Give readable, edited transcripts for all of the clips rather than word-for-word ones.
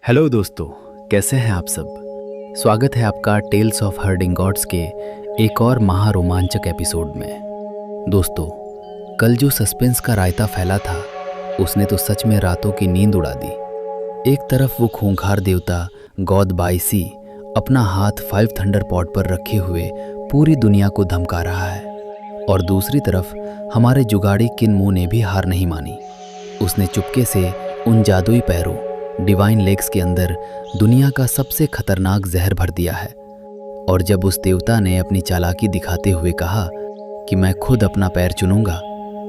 Hello दोस्तों, कैसे हैं आप सब। स्वागत है आपका टेल्स ऑफ हर्डिंग गॉड्स के एक और महारोमांचक एपिसोड में। दोस्तों, कल जो सस्पेंस का रायता फैला था उसने तो सच में रातों की नींद उड़ा दी। एक तरफ वो खूंखार देवता गॉड बाइसी अपना हाथ 5 थंडर पॉट पर रखे हुए पूरी दुनिया को धमका रहा है, और दूसरी तरफ हमारे जुगाड़ी किन्मो ने भी हार नहीं मानी। उसने चुपके से उन जादुई पैरों डिवाइन लेग्स के अंदर दुनिया का सबसे खतरनाक जहर भर दिया है। और जब उस देवता ने अपनी चालाकी दिखाते हुए कहा कि मैं खुद अपना पैर चुनूंगा,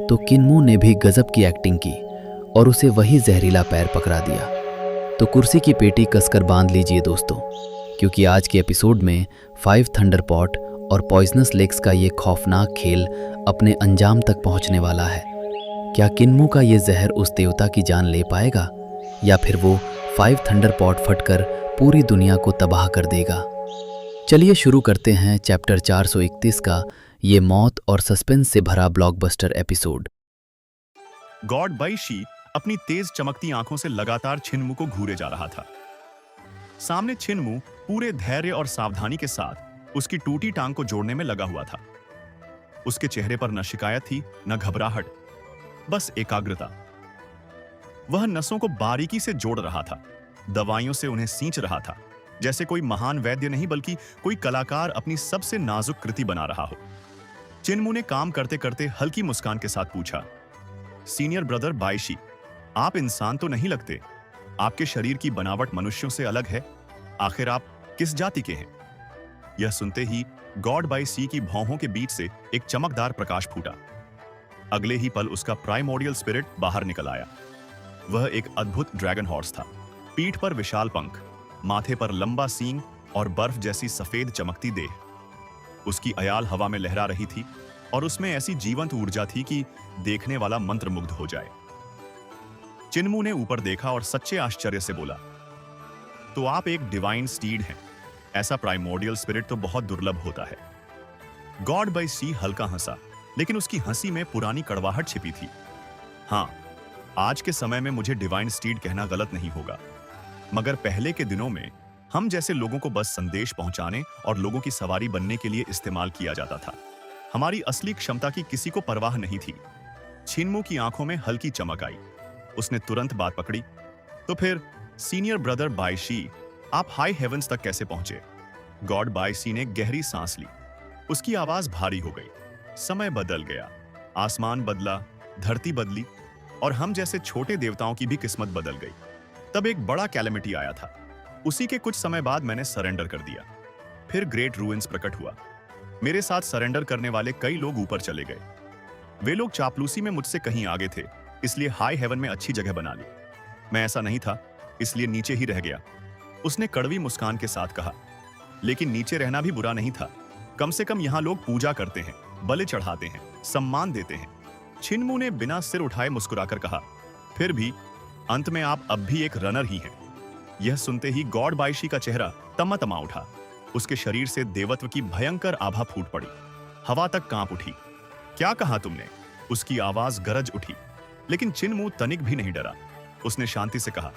तो किन्मो ने भी गजब की एक्टिंग की और उसे वही जहरीला पैर पकड़ा दिया। तो कुर्सी की पेटी कसकर बांध लीजिए दोस्तों, क्योंकि आज के एपिसोड में 5 थंडर पॉट और पॉइजनस लेग्स का ये खौफनाक खेल अपने अंजाम तक पहुंचने वाला है। क्या किन्मो का ये जहर उस देवता की जान ले पाएगा, या फिर वो 5 थंडर पॉट फटकर पूरी दुनिया को तबाह कर देगा। चलिए शुरू करते हैं चैप्टर 431 का ये मौत और सस्पेंस से भरा ब्लॉकबस्टर एपिसोड। गॉड बाइशी अपनी तेज चमकती आंखों से लगातार छिनमू को घूरे जा रहा था। सामने छिनमू पूरे धैर्य और सावधानी के साथ उसकी टूटी टांग को जोड़ने में लगा हुआ था। उसके चेहरे पर न शिकायत थी न घबराहट, बस एकाग्रता। वह नसों को बारीकी से जोड़ रहा था, दवाइयों से उन्हें सींच रहा था, जैसे कोई महान वैद्य नहीं बल्कि कोई कलाकार अपनी सबसे नाजुक कृति बना रहा हो। चिन्मू ने काम करते करते हल्की मुस्कान के साथ पूछा, सीनियर ब्रदर बाइशी, आप इंसान तो नहीं लगते। आपके शरीर की बनावट मनुष्यों से अलग है। आखिर आप किस जाति के हैं? यह सुनते ही गॉड बाइशी की भौहों के बीच से एक चमकदार प्रकाश फूटा। अगले ही पल उसका प्राइमोर्डियल स्पिरिट बाहर निकल आया। वह एक अद्भुत ड्रैगन हॉर्स था। पीठ पर विशाल पंख, माथे पर लंबा सींग और बर्फ जैसी सफेद चमकती देह। उसकी अयाल हवा में लहरा रही थी और उसमें ऐसी जीवंत ऊर्जा थी कि देखने वाला मंत्रमुग्ध हो जाए। चिन्मू ने ऊपर देखा और सच्चे आश्चर्य से बोला, तो आप एक डिवाइन स्टीड हैं। ऐसा प्राइमोर्डियल स्पिरिट तो बहुत दुर्लभ होता है। गॉड बाइशी हल्का हंसा, लेकिन उसकी हंसी में पुरानी कड़वाहट छिपी थी। हाँ, आज के समय में मुझे डिवाइन स्टीड कहना गलत नहीं होगा, मगर पहले के दिनों में हम जैसे लोगों को बस संदेश पहुंचाने और लोगों की सवारी बनने के लिए इस्तेमाल किया जाता था। हमारी असली क्षमता की किसी को परवाह नहीं थी। छिनमू की आंखों में हल्की चमक आई। उसने तुरंत बात पकड़ी, तो फिर सीनियर ब्रदर बाइशी, आप हाई हेवंस तक कैसे पहुंचे? गॉड बाइशी ने गहरी सांस ली। उसकी आवाज भारी हो गई। समय बदल गया, आसमान बदला, धरती बदली, और हम जैसे छोटे देवताओं की भी किस्मत बदल गई। तब एक बड़ा कैलेमिटी आया था। उसी के कुछ समय बाद मैंने सरेंडर कर दिया। फिर ग्रेट रूइंस प्रकट हुआ। मेरे साथ सरेंडर करने वाले कई लोग ऊपर चले गए। वे लोग चापलूसी में मुझसे कहीं आगे थे, इसलिए हाई हेवन में अच्छी जगह बना ली। मैं ऐसा नहीं था, इसलिए नीचे ही रह गया। उसने कड़वी मुस्कान के साथ कहा, लेकिन नीचे रहना भी बुरा नहीं था। कम से कम यहाँ लोग पूजा करते हैं, बलि चढ़ाते हैं, सम्मान देते हैं। छिनमू ने बिना सिर उठाए मुस्कुराकर कहा, फिर भी अंत में आप अब भी एक रनर ही हैं। यह सुनते ही गॉड बाइशी का चेहरा तमा उठा। उसके शरीर से देवत्व की भयंकर आभा फूट पड़ी। हवा तक कांप उठी। क्या कहा तुमने? उसकी आवाज गरज उठी, लेकिन चिन्मू तनिक भी नहीं डरा। उसने शांति से कहा,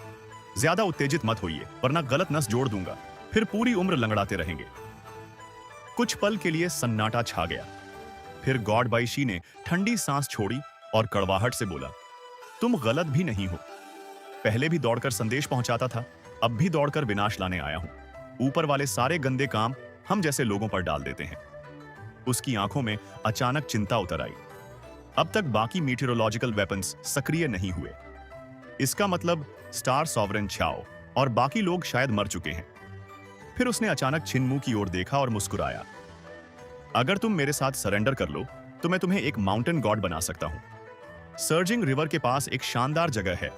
ज्यादा उत्तेजित मत होइए, वरना गलत नस जोड़ दूंगा, फिर पूरी उम्र लंगड़ाते रहेंगे। कुछ पल के लिए सन्नाटा छा गया। फिर गॉड बाइशी ने ठंडी सांस छोड़ी और कड़वाहट से बोला, तुम गलत भी नहीं हो। पहले भी दौड़कर संदेश पहुंचाता था, अब भी दौड़कर विनाश लाने आया हूं। ऊपर वाले सारे गंदे काम हम जैसे लोगों पर डाल देते हैं। उसकी आंखों में अचानक चिंता उतर आई। अब तक बाकी मीटेरोलॉजिकल वेपन्स सक्रिय नहीं हुए। इसका मतलब स्टार सॉवरेन छाओ और बाकी लोग शायद मर चुके हैं। फिर उसने अचानक छिनमू की ओर देखा और मुस्कुराया, अगर तुम मेरे साथ सरेंडर कर लो तो मैं तुम्हें एक माउंटेन गॉड बना सकता हूं। सर्जिंग रिवर के पास एक शानदार जगह है,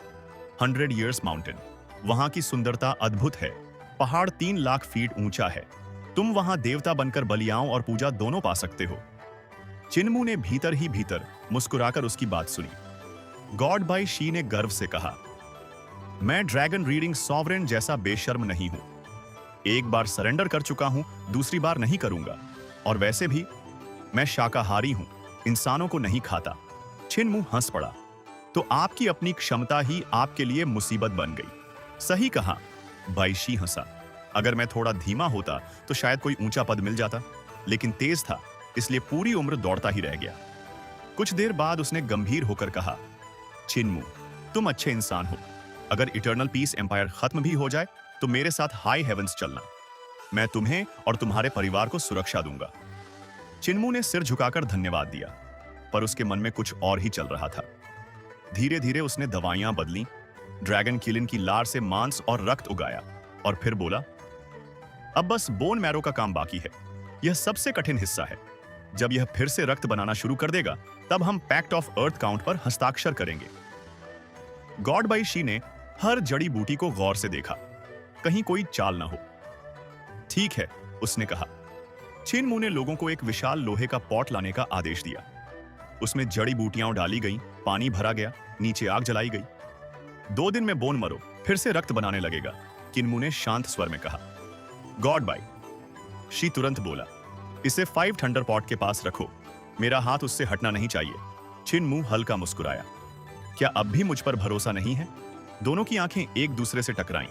100 ईयर्स माउंटेन। वहां की सुंदरता अद्भुत है। पहाड़ 3 लाख फीट ऊंचा है। तुम वहां देवता बनकर बलियाओं और पूजा दोनों पा सकते हो। चिन्मू ने भीतर ही भीतर मुस्कुराकर उसकी बात सुनी। गॉड बाइशी ने गर्व से कहा, मैं ड्रैगन रीडिंग सॉवरेन जैसा बेशर्म नहीं हूं। एक बार सरेंडर कर चुका हूं, दूसरी बार नहीं करूंगा। और वैसे भी मैं शाकाहारी हूं, इंसानों को नहीं खाता। छिनमू हंस पड़ा, तो आपकी अपनी क्षमता ही आपके लिए मुसीबत बन गई। सही कहा, बाईशी हंसा। अगर मैं थोड़ा धीमा होता तो शायद कोई ऊंचा पद मिल जाता, लेकिन तेज था इसलिए पूरी उम्र दौड़ता ही रह गया। कुछ देर बाद उसने गंभीर होकर कहा, छिनमू, तुम अच्छे इंसान हो। अगर इटर्नल पीस एम्पायर खत्म भी हो जाए तो मेरे साथ हाई हेवंस चलना। मैं तुम्हें और तुम्हारे परिवार को सुरक्षा दूंगा। छिनमू ने सिर झुकाकर धन्यवाद दिया, पर उसके मन में कुछ और ही चल रहा था। धीरे धीरे उसने दवाइयां बदली, ड्रैगन किलिन की लार से मांस और रक्त उगाया और फिर बोला, अब बस बोन मैरो का काम बाकी है। यह सबसे कठिन हिस्सा है। जब यह फिर से रक्त बनाना शुरू कर देगा तब हम पैक्ट ऑफ अर्थ काउंट पर हस्ताक्षर करेंगे। गॉड बाई शी ने हर जड़ी बूटी को गौर से देखा, कहीं कोई चाल ना हो। ठीक है, उसने कहा। छिनमू ने लोगों को एक विशाल लोहे का पॉट लाने का आदेश दिया। उसमें जड़ी बूटियां डाली गईं, पानी भरा गया, नीचे आग जलाई गई। 2 दिन में बोन मरो फिर से रक्त बनाने लगेगा, किन्मू ने शांत स्वर में कहा। गॉड बाई शी तुरंत बोला, इसे 5 थंडर पॉट के पास रखो। मेरा हाथ उससे हटना नहीं चाहिए। छिनमू हल्का मुस्कुराया। क्या अब भी मुझ पर भरोसा नहीं है? दोनों की आंखें एक दूसरे से टकराईं।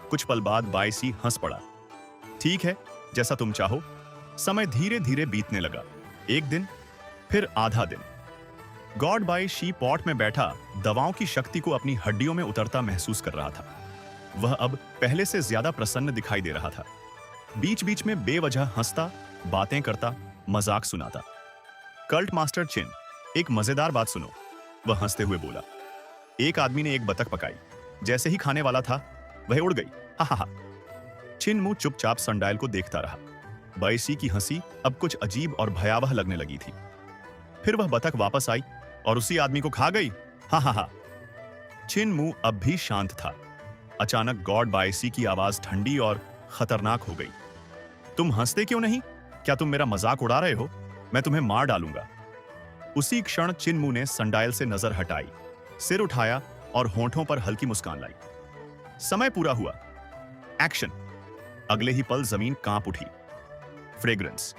कुछ पल बाद बाईसी हंस पड़ा। ठीक है, जैसा तुम चाहो। समय धीरे धीरे बीतने लगा। 1 दिन, फिर आधा दिन। गॉड बाई शी पॉट में बैठा दवाओं की शक्ति को अपनी हड्डियों में उतरता महसूस कर रहा था। वह अब पहले से ज्यादा प्रसन्न दिखाई दे रहा था। बीच बीच में बेवजह हंसता, बातें करता, मजाक सुनाता। कल्ट मास्टर चिन, एक मजेदार बात सुनो, वह हंसते हुए बोला। एक आदमी ने एक बतख पकाई। जैसे ही खाने वाला था वह उड़ गई। हा हा हा। छिनमू चुपचाप सनडायल को देखता रहा। बाईसी की हंसी अब कुछ अजीब और भयावह लगने लगी थी। फिर वह बतख वापस आई और उसी आदमी को खा गई। हा हा हा। छिनमू अब भी शांत था। अचानक गॉड बाईसी की आवाज ठंडी और खतरनाक हो गई। तुम हंसते क्यों नहीं? क्या तुम मेरा मजाक उड़ा रहे हो? मैं तुम्हें मार डालूंगा। उसी क्षण छिनमू ने सनडायल से नजर हटाई, सिर उठाया और होंठों पर हल्की मुस्कान लाई। समय पूरा हुआ। एक्शन। अगले ही पल जमीन कांप उठी। फ्रेग्रेंस।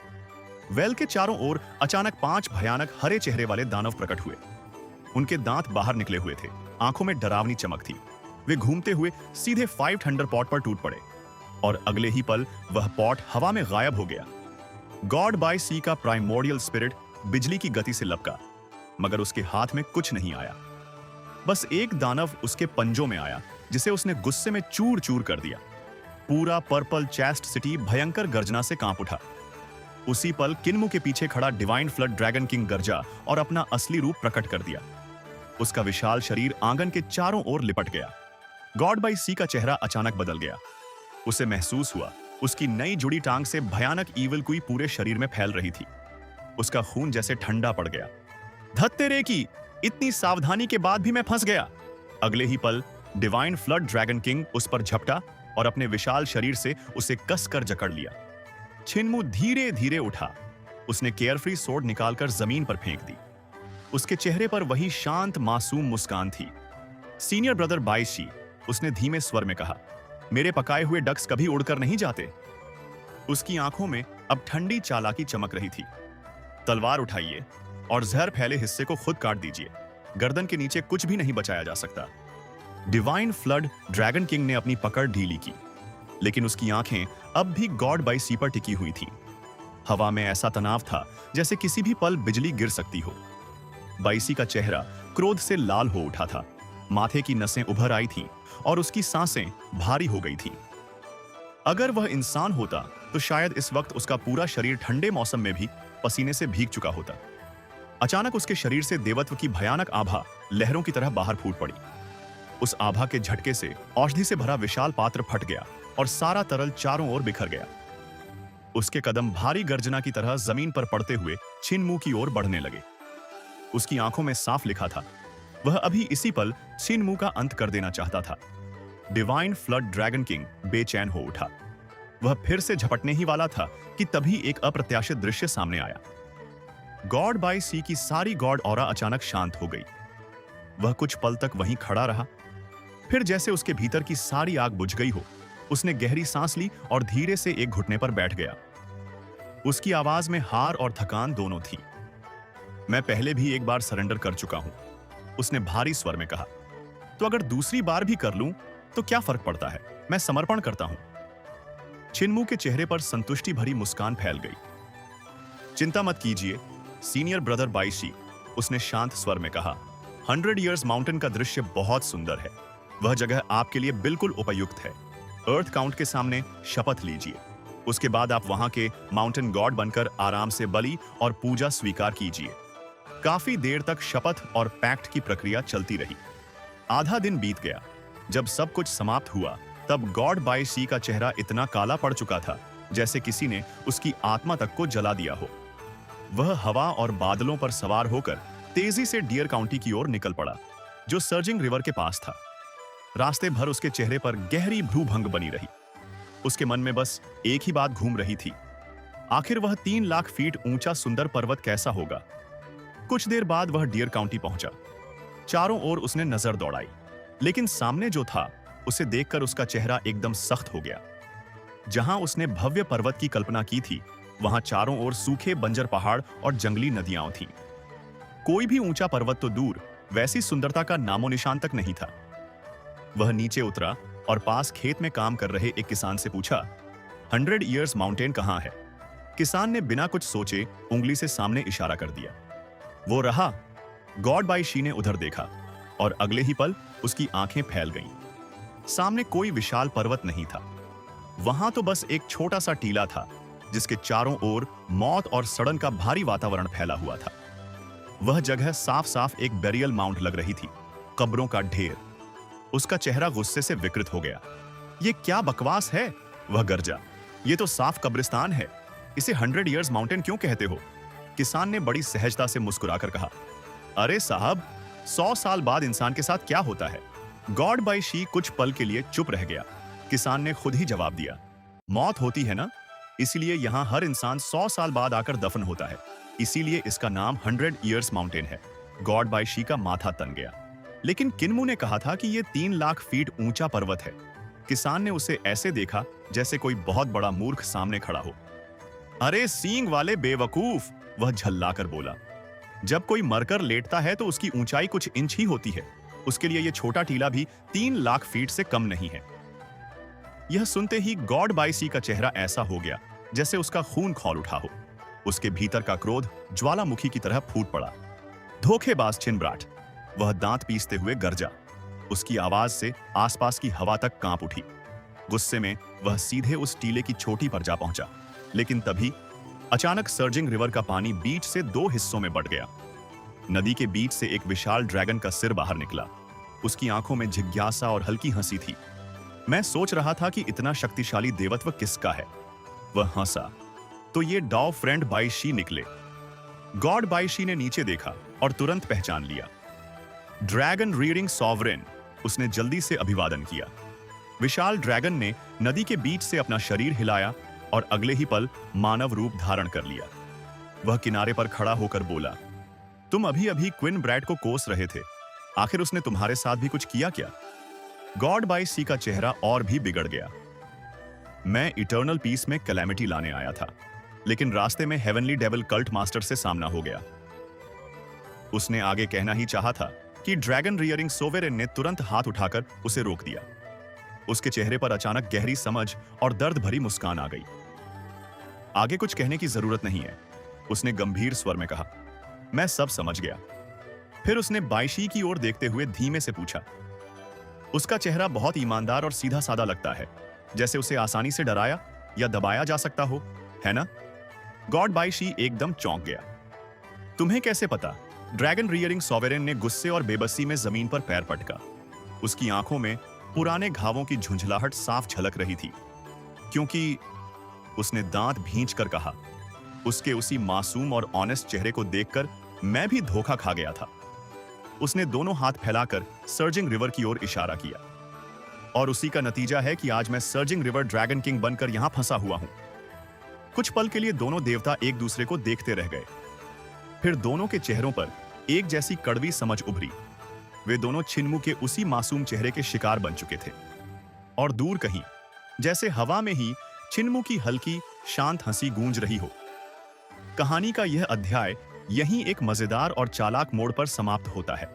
वेल के चारों ओर अचानक 5 भयानक हरे चेहरे वाले दानव प्रकट हुए। उनके दांत बाहर निकले हुए थे, आंखों में डरावनी चमक थी। वे घूमते हुए सीधे 5 थंडर पॉट पर टूट पड़े और अगले ही पल वह पॉट हवा में गायब हो गया। गॉड बाई सी का प्राइमोर्डियल स्पिरिट बिजली की गति से लपका, मगर उसके हाथ में कुछ नहीं आया। बस एक दानव उसके पंजों में आया, जिसे उसने गुस्से में चूर चूर कर दिया। पूरा पर्पल चेस्ट सिटी भयंकर गर्जना से कांप उठा। उसी पल किन्मू के पीछे खड़ा डिवाइन फ्लड ड्रैगन किंग गरजा और अपना असली रूप प्रकट कर दिया। उसका विशाल शरीर आंगन के चारों ओर लिपट गया। गॉड बाई सी का चेहरा अचानक बदल गया। उसे महसूस हुआ उसकी नई जुड़ी टांग से भयानक ईविल कोई पूरे शरीर में फैल रही थी। उसका खून जैसे ठंडा पड़ गया। धत्तेरे की, इतनी सावधानी के बाद भी मैं फंस गया। अगले ही पल डिवाइन फ्लड ड्रैगन किंग उस पर झपटा और अपने विशाल शरीर से उसे कसकर जकड़ लिया। छिनमू धीरे धीरे उठा। उसने केयरफ्री सोर्ड निकालकर जमीन पर फेंक दी। उसके चेहरे पर वही शांत मासूम मुस्कान थी। सीनियर ब्रदर बाईशी, उसने धीमे स्वर में कहा, मेरे पकाए हुए डक्स कभी उड़कर नहीं जाते। उसकी आंखों में अब ठंडी चालाकी चमक रही थी। तलवार उठाइए और जहर फैले हिस्से को खुद काट दीजिए। गर्दन के नीचे कुछ भी नहीं बचाया जा सकता। डिवाइन फ्लड ड्रैगन किंग ने अपनी पकड़ ढीली की, लेकिन उसकी आंखें अब भी गॉड बाई सी पर टिकी हुई थीं। हवा में ऐसा तनाव था जैसे किसी भी पल बिजली गिर सकती हो। बाईसी का चेहरा क्रोध से लाल हो उठा था। माथे की नसें उभर आई थीं और उसकी सांसें भारी हो गई थीं। अगर वह इंसान होता तो शायद इस वक्त उसका पूरा शरीर ठंडे मौसम में भी पसीने से भीग चुका होता। अचानक उसके शरीर से देवत्व की भयानक आभा लहरों की तरह बाहर फूट पड़ी। उस आभा के झटके से औषधि से भरा विशाल पात्र फट गया और सारा तरल चारों ओर बिखर गया। उसके कदम भारी गर्जना की तरह जमीन पर पड़ते हुए छिनमू की ओर बढ़ने लगे। उसकी आंखों में साफ लिखा था, वह अभी इसी पल छिनमू का अंत कर देना चाहता था। डिवाइन फ्लड ड्रैगन किंग बेचैन हो उठा। वह फिर से झपटने ही वाला था कि तभी एक अप्रत्याशित दृश्य सामने आया। गॉड बाई सी की सारी गॉड ऑरा अचानक शांत हो गई। वह कुछ पल तक वहीं खड़ा रहा, फिर जैसे उसके भीतर की सारी आग बुझ गई हो, उसने गहरी सांस ली और धीरे से एक घुटने पर बैठ गया। उसकी आवाज में हार और थकान दोनों थी। मैं पहले भी एक बार सरेंडर कर चुका हूं, उसने भारी स्वर में कहा। तो अगर दूसरी बार भी कर लूं तो क्या फर्क पड़ता है? मैं समर्पण करता हूं। छिनमू के चेहरे पर संतुष्टि भरी मुस्कान फैल गई। चिंता मत कीजिए सीनियर ब्रदर बाईशी, उसने शांत स्वर में कहा। 100 इयर्स माउंटेन का दृश्य बहुत सुंदर है। वह जगह आपके लिए बिल्कुल उपयुक्त है। अर्थ काउंट के सामने शपथ लीजिए। उसके बाद आप वहां के माउंटेन गॉड बनकर आराम से बलि और पूजा स्वीकार कीजिए। काफी देर तक शपथ और पैक्ट की प्रक्रिया चलती रही। आधा दिन बीत गया। जब सब कुछ समाप्त हुआ तब गॉड बाईशी का चेहरा इतना काला पड़ चुका था जैसे किसी ने उसकी आत्मा तक को जला दिया हो। वह हवा और बादलों पर सवार होकर तेजी से डियर काउंटी की ओर निकल पड़ा, जो सर्जिंग रिवर के पास था। रास्ते भर उसके चेहरे पर गहरी भ्रूभंग बनी रही। उसके मन में बस एक ही बात घूम रही थी, आखिर वह 3 लाख फीट ऊंचा सुंदर पर्वत कैसा होगा। कुछ देर बाद वह डियर काउंटी पहुंचा। चारों ओर उसने नजर दौड़ाई, लेकिन सामने जो था उसे देखकर उसका चेहरा एकदम सख्त हो गया। जहां उसने भव्य पर्वत की कल्पना की थी, वहां चारों ओर सूखे बंजर पहाड़ और जंगली नदियां थीं। कोई भी ऊंचा पर्वत तो दूर, वैसी सुंदरता का नामो निशान तक नहीं था। वह नीचे उतरा और पास खेत में काम कर रहे एक किसान से पूछा, 100 इयर्स माउंटेन कहां है? किसान ने बिना कुछ सोचे उंगली से सामने इशारा कर दिया। वो रहा। गॉड बाईशी ने उधर देखा और अगले ही पल उसकी आंखें फैल गईं। सामने कोई विशाल पर्वत नहीं था। वहां तो बस एक छोटा सा टीला था जिसके चारों ओर मौत और सड़न का भारी वातावरण फैला हुआ था। वह जगह साफ साफ एक बेरियल माउंट लग रही थी, कब्रों का ढेर। उसका चेहरा गुस्से से विकृत हो गया। ये क्या बकवास है? वह गरजा। ये तो साफ कब्रिस्तान है। इसे 100 इयर्स माउंटेन क्यों कहते हो? किसान ने बड़ी सहजता से मुस्कुराकर कहा, अरे साहब, 100 साल बाद इंसान के साथ क्या होता है? गॉड बाईशी कुछ पल के लिए चुप रह गया। किसान ने खुद ही जवाब दिया, मौत होती है ना, इसीलिए यहां हर इंसान 100 साल बाद आकर दफन होता है। इसीलिए इसका नाम 100 इयर्स माउंटेन है। गॉड बाईशी का माथा तन गया। लेकिन किन्मू ने कहा था कि यह 3 लाख फीट ऊंचा पर्वत है। किसान ने उसे ऐसे देखा जैसे कोई बहुत बड़ा मूर्ख सामने खड़ा हो। अरे सींग वाले बेवकूफ, वह झल्लाकर बोला। जब कोई मरकर लेटता है तो उसकी ऊंचाई कुछ इंच ही होती है। उसके लिए यह छोटा टीला भी 3 लाख फीट से कम नहीं है। यह सुनते ही गॉड बाईशी का चेहरा ऐसा हो गया जैसे उसका खून खौल उठा हो। उसके भीतर का क्रोध ज्वालामुखी की तरह फूट पड़ा। धोखेबाज छिनब्राट, वह दांत पीसते हुए गरजा। उसकी आवाज से आसपास की हवा तक कांप उठी। गुस्से में वह सीधे उस टीले की चोटी पर जा पहुंचा। लेकिन तभी अचानक सर्जिंग रिवर का पानी बीच से 2 हिस्सों में बंट गया। नदी के बीच से एक विशाल ड्रैगन का सिर बाहर निकला। उसकी आंखों में जिज्ञासा और हल्की हंसी थी। मैं सोच रहा था कि इतना शक्तिशाली देवत्व किसका है। वह हंसा तो ये डॉ फ्रेंड बाईशी निकले। गॉड बाईशी ने नीचे देखा और तुरंत पहचान लिया। ड्रैगन रीडिंग सॉवरेन, उसने जल्दी से अभिवादन किया। विशाल ड्रैगन ने नदी के बीच से अपना शरीर हिलाया और अगले ही पल मानव रूप धारण कर लिया। वह किनारे पर खड़ा होकर बोला, तुम अभी अभी क्विन ब्रैड को कोस रहे थे, आखिर उसने तुम्हारे साथ भी कुछ किया क्या? गॉड बाईशी का चेहरा और भी बिगड़ गया। मैं इटर्नल पीस में कैलेमिटी लाने आया था, लेकिन रास्ते में हेवनली डेविल कल्ट मास्टर से सामना हो गया। उसने आगे कहना ही चाहा था कि ड्रैगन रियरिंग सोवेरेन ने तुरंत हाथ उठाकर उसे रोक दिया। उसके चेहरे पर अचानक गहरी समझ और दर्द भरी मुस्कान आ गई। आगे कुछ कहने की जरूरत नहीं है, उसने गंभीर स्वर में कहा। मैं सब समझ गया। फिर उसने बाईशी की ओर देखते हुए धीमे से पूछा। उसका चेहरा बहुत ईमानदार और सीधा साधा लगता है, जैसे उसे आसानी से डराया या दबाया जा सकता हो, है ना? गॉड बाईशी एकदम चौंक गया। तुम्हें कैसे पता? ड्रैगन रियरिंग सॉवेरेन ने गुस्से और बेबसी में जमीन पर पैर पटका। उसकी आंखों में पुराने घावों की झुंझलाहट साफ झलक रही थी, क्योंकि उसने दांत भींच कर कहा, उसके उसी मासूम और ऑनेस्ट चेहरे को देखकर मैं भी धोखा खा गया था। उसने दोनों हाथ फैलाकर सर्जिंग रिवर की ओर इशारा किया। और उसी का नतीजा है कि आज मैं सर्जिंग रिवर ड्रैगन किंग बनकर यहां फंसा हुआ हूं। कुछ पल के लिए दोनों देवता एक दूसरे को देखते रह गए। फिर दोनों के चेहरों पर एक जैसी कड़वी समझ उभरी। वे दोनों छिनमू के उसी मासूम चेहरे के शिकार बन चुके थे। और दूर कहीं, जैसे हवा में ही, छिनमू की हल्की शांत हंसी गूंज रही हो। कहानी का यह अध्याय यहीं एक मजेदार और चालाक मोड़ पर समाप्त होता है,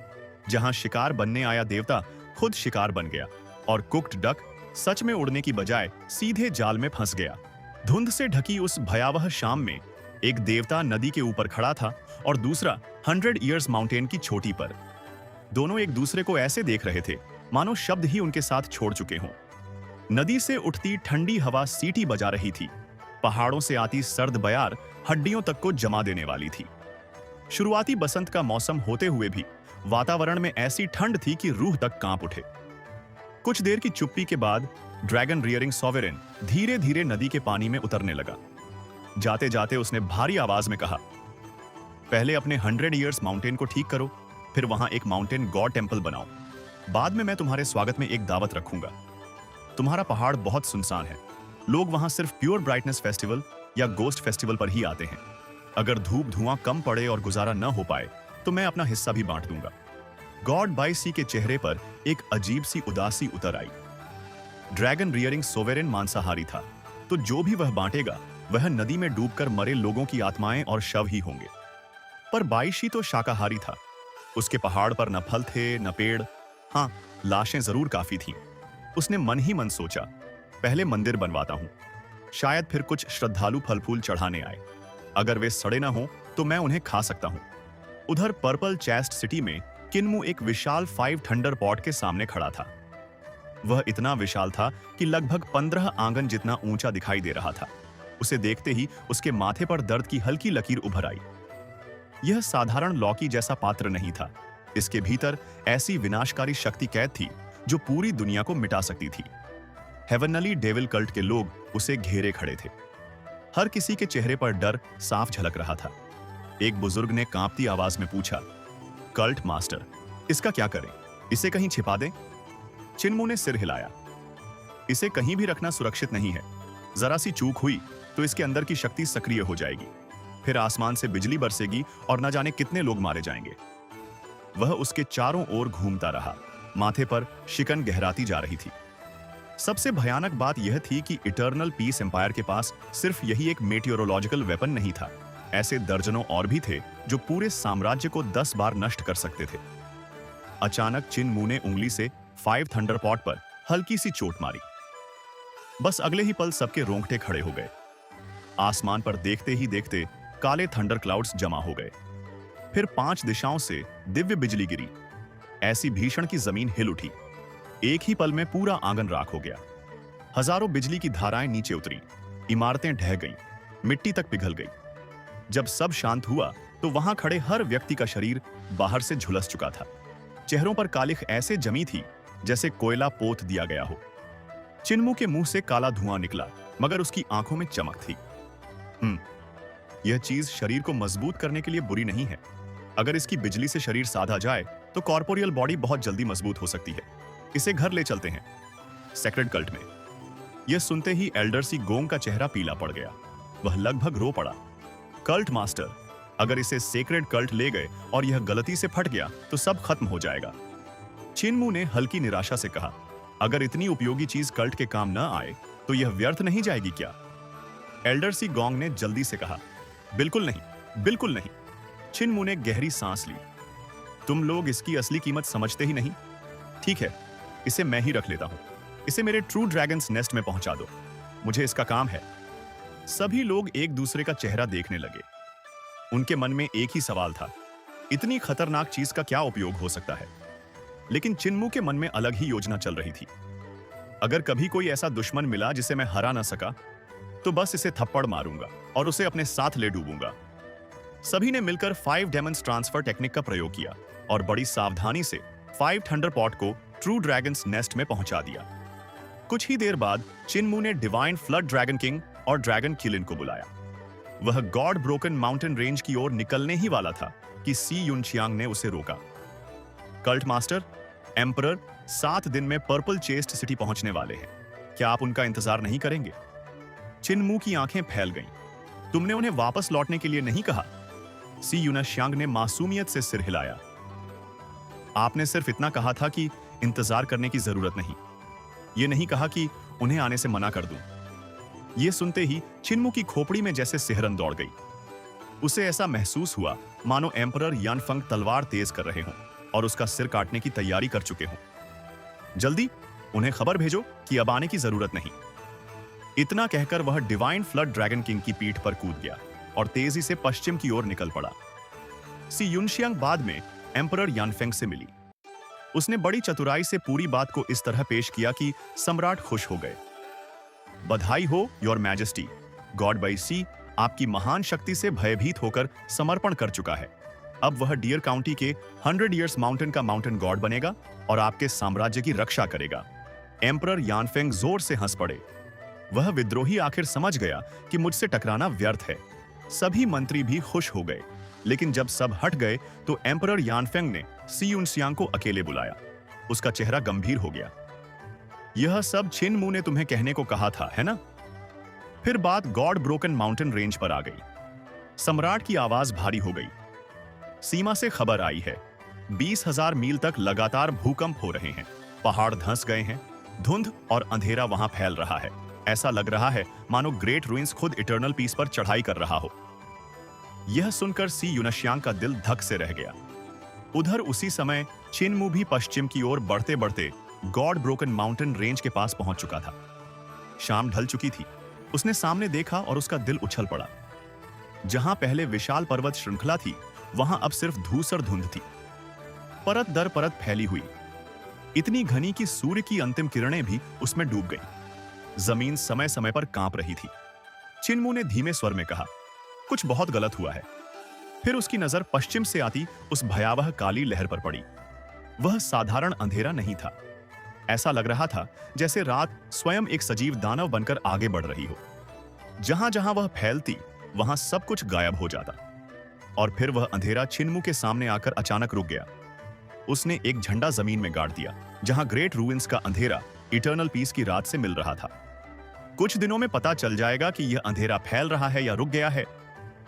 जहां शिकार बनने आया देवता खुद शिकार बन गया और कुक्ड डक सच में उड़ने की बजाय सीधे जाल में फंस गया। धुंध से ढकी उस भयावह शाम में एक देवता नदी के ऊपर खड़ा था और दूसरा 100 ईयर्स माउंटेन की चोटी पर। दोनों एक दूसरे को ऐसे देख रहे थे मानो शब्द ही उनके साथ छोड़ चुके हों। नदी से उठती ठंडी हवा सीटी बजा रही थी। पहाड़ों से आती सर्द बयार हड्डियों तक को जमा देने वाली थी। शुरुआती बसंत का मौसम होते हुए भी वातावरण में ऐसी ठंड थी कि रूह तक कांप उठे। कुछ देर की चुप्पी के बाद ड्रैगन रियरिंग सोवेरेन धीरे धीरे नदी के पानी में उतरने लगा। जाते जाते उसने भारी आवाज में कहा, पहले अपने 100 ईयर्स माउंटेन को ठीक करो, फिर वहां एक माउंटेन गॉड टेम्पल बनाओ। बाद में मैं तुम्हारे स्वागत में एक दावत रखूंगा। तुम्हारा पहाड़ बहुत सुनसान है। लोग वहां सिर्फ प्योर ब्राइटनेस फेस्टिवल या गोस्ट फेस्टिवल पर ही आते हैं। अगर धूप धुआं कम पड़े और गुजारा न हो पाए तो मैं अपना हिस्सा भी बांट दूंगा। गॉड बाईसी के चेहरे पर एक अजीब सी उदासी उतर आई। ड्रैगन रियरिंग सोवेरेन मांसाहारी था, तो जो भी वह बांटेगा वह नदी में डूबकर मरे लोगों की आत्माएं और शव ही होंगे। पर बाईशी तो शाकाहारी था। उसके पहाड़ पर न फल थे न पेड़, हाँ लाशें जरूर काफी थीं। उसने मन ही मन सोचा, पहले मंदिर बनवाता हूं, शायद फिर कुछ श्रद्धालु फल फूल चढ़ाने आए। अगर वे सड़े ना हो तो मैं उन्हें खा सकता हूं। उधर पर्पल चेस्ट सिटी में किन्मू एक विशाल 5 थंडर पॉट के सामने खड़ा था। वह इतना विशाल था कि लगभग 15 आंगन जितना ऊंचा दिखाई दे रहा था। उसे देखते ही उसके माथे पर दर्द की हल्की लकीर उभर आई। यह साधारण लौकी जैसा पात्र नहीं था। इसके भीतर ऐसी विनाशकारी शक्ति कैद थी जो पूरी दुनिया को मिटा सकती थी। हेवनली डेविल कल्ट के लोग उसे घेरे खड़े थे। हर किसी के चेहरे पर डर साफ झलक रहा था। एक बुजुर्ग ने कांपती आवाज में पूछा, कल्ट मास्टर, इसका क्या करें? इसे कहीं छिपा दें? चिन्मू ने सिर हिलाया। इसे कहीं भी रखना सुरक्षित नहीं है। जरा सी चूक हुई तो इसके अंदर की शक्ति सक्रिय हो जाएगी। फिर आसमान से बिजली बरसेगी और न जाने कितने लोग मारे जाएंगे। वह उसके चारों ओर घूमता रहा। माथे पर शिकन गहराती जा रही थी। सबसे भयानक बात यह थी कि इटर्नल पीस एम्पायर के पास सिर्फ यही एक मेटियोरोलॉजिकल वेपन नहीं था। ऐसे दर्जनों और भी थे जो पूरे साम्राज्य को 10 बार नष्ट कर सकते थे। अचानक चिन्मू ने उंगली से 5 थंडर पॉट पर हल्की सी चोट मारी। बस अगले ही पल सबके रोंगटे खड़े हो गए। आसमान पर देखते ही देखते काले थंडर क्लाउड्स जमा हो गए। फिर 5 दिशाओं से दिव्य बिजली गिरी। ऐसी भीषण की जमीन हिल उठी। एक ही पल में पूरा आंगन राख हो गया। हजारों बिजली की धाराएं नीचे उतरी। इमारतें ढह गईं, मिट्टी तक पिघल गई। जब सब शांत हुआ तो वहां खड़े हर व्यक्ति का शरीर बाहर से झुलस चुका था। चेहरों पर कालिख ऐसे जमी थी जैसे कोयला पोत दिया गया हो। चिन्मू के मुंह से काला धुआं निकला, मगर उसकी आंखों में चमक थी। यह चीज शरीर को मजबूत करने के लिए बुरी नहीं है। अगर इसकी बिजली से शरीर साधा जाए तो कॉर्पोरियल बॉडी बहुत जल्दी मजबूत हो सकती है। इसे घर ले चलते हैं, सेक्रेड कल्ट में। यह सुनते ही एल्डर सी गोंग का चेहरा पीला पड़ गया। वह लगभग रो पड़ा। कल्ट मास्टर, अगर इसे सेक्रेड कल्ट ले गए और यह गलती से फट गया तो सब खत्म हो जाएगा। चिन्मू ने हल्की निराशा से कहा, अगर इतनी उपयोगी चीज कल्ट के काम न आए तो यह व्यर्थ नहीं जाएगी क्या? एल्डर सी गोंग ने जल्दी से कहा, बिल्कुल नहीं, बिल्कुल नहीं। चिन्मू ने गहरी सांस ली। तुम लोग इसकी असली कीमत समझते ही नहीं। ठीक है, इसे मैं ही रख लेता हूं। इसे मेरे ट्रू ड्रैगन्स नेस्ट में पहुंचा दो, मुझे इसका काम है। सभी लोग एक दूसरे का चेहरा देखने लगे। उनके मन में एक ही सवाल था, इतनी खतरनाक चीज का क्या उपयोग हो सकता है? लेकिन चिन्मू के मन में अलग ही योजना चल रही थी। अगर कभी कोई ऐसा दुश्मन मिला जिसे मैं हरा ना सका तो बस इसे थप्पड़ मारूंगा और उसे अपने साथ ले डूबूंगा। सभी ने मिलकर 5 डेमंस ट्रांसफर टेक्निक का प्रयोग किया और बड़ी सावधानी से 5 थंडर पॉट को ट्रू ड्रैगन्स नेस्ट में पहुंचा दिया। कुछ ही देर बाद चिन्मू ने डिवाइन फ्लड ड्रैगन किंग और ड्रैगन किलिन को बुलाया। वह गॉड ब्रोकन माउंटेन रेंज की ओर निकलने ही वाला था कि सी युनचियांग ने उसे रोका। कल्ट मास्टर, एम्परर 7 दिन में पर्पल चेस्ट सिटी पहुंचने वाले हैं। क्या आप उनका इंतजार नहीं करेंगे? चिन्मू की आंखें फैल गईं। तुमने उन्हें वापस लौटने के लिए नहीं कहा? सी युनशियांग ने मासूमियत से सिर हिलाया। आपने सिर्फ इतना कहा था कि इंतजार करने की जरूरत नहीं। यह नहीं कहा कि उन्हें आने से मना कर दूं। यह सुनते ही चिन्मू की खोपड़ी में जैसे सिहरन दौड़ गई। उसे ऐसा महसूस हुआ मानो एम्परर यानफंग तलवार तेज कर रहे हों और उसका सिर काटने की तैयारी कर चुके हों। जल्दी, उन्हें खबर भेजो कि अब आने की जरूरत नहीं। इतना कहकर वह डिवाइन फ्लड ड्रैगन किंग की पीठ पर कूद गया और तेजी से पश्चिम की ओर निकल पड़ा। सी युनशियांग बाद में एम्परर यानफेंग से मिली। उसने बड़ी चतुराई से पूरी बात को इस तरह पेश किया कि सम्राट खुश हो गए। बधाई हो योर मैजेस्टी, गॉड बाईशी आपकी महान शक्ति से भयभीत होकर समर्पण कर चुका है। अब वह डियर काउंटी के 100 ईयर्स माउंटेन का माउंटेन गॉड बनेगा और आपके साम्राज्य की रक्षा करेगा। एम्परर यानफेंग जोर से हंस पड़े। वह विद्रोही आखिर समझ गया कि मुझसे टकराना व्यर्थ है। सभी मंत्री भी खुश हो गए, लेकिन जब सब हट गए तो एम्परर यानफेंग ने सी युनशियांग को अकेले बुलाया। उसका चेहरा गंभीर हो गया। यह सब छिनमू ने तुम्हें कहने को कहा था, है ना? फिर बात गॉड ब्रोकन माउंटेन रेंज पर आ गई। सम्राट की आवाज भारी हो गई। सीमा से खबर आई है, 20,000 मील तक लगातार भूकंप हो रहे हैं। पहाड़ धंस गए हैं। धुंध और अंधेरा वहां फैल रहा है। ऐसा लग रहा है मानो ग्रेट रुइंस खुद इटर्नल पीस पर चढ़ाई कर रहा हो। यह सुनकर सी युनशियांग का दिल धक से रह गया। उधर उसी समय छिनमू भी पश्चिम की ओर बढ़ते बढ़ते गॉड ब्रोकन माउंटेन रेंज के पास पहुंच चुका था। शाम ढल चुकी थी। उसने सामने देखा और उसका दिल उछल पड़ा। जहां पहले विशाल पर्वत श्रृंखला थी, वहां अब सिर्फ धूसर धुंध थी, परत दर परत फैली हुई, इतनी घनी कि सूर्य की अंतिम किरणें भी उसमें डूब गईं। जमीन समय समय पर कांप रही थी। छिनमू ने धीमे स्वर में कहा, कुछ बहुत गलत हुआ है। फिर उसकी नजर पश्चिम से आती उस भयावह काली लहर पर पड़ी। वह साधारण अंधेरा नहीं था। ऐसा लग रहा था जैसे रात स्वयं एक सजीव दानव बनकर आगे बढ़ रही हो। जहां जहां वह फैलती, वहां सब कुछ गायब हो जाता। और फिर वह अंधेरा छिनमू के सामने आकर अचानक रुक गया। उसने एक झंडा जमीन में गाड़ दिया, जहां ग्रेट रूइंस का अंधेरा इटर्नल पीस की रात से मिल रहा था। कुछ दिनों में पता चल जाएगा कि यह अंधेरा फैल रहा है या रुक गया है।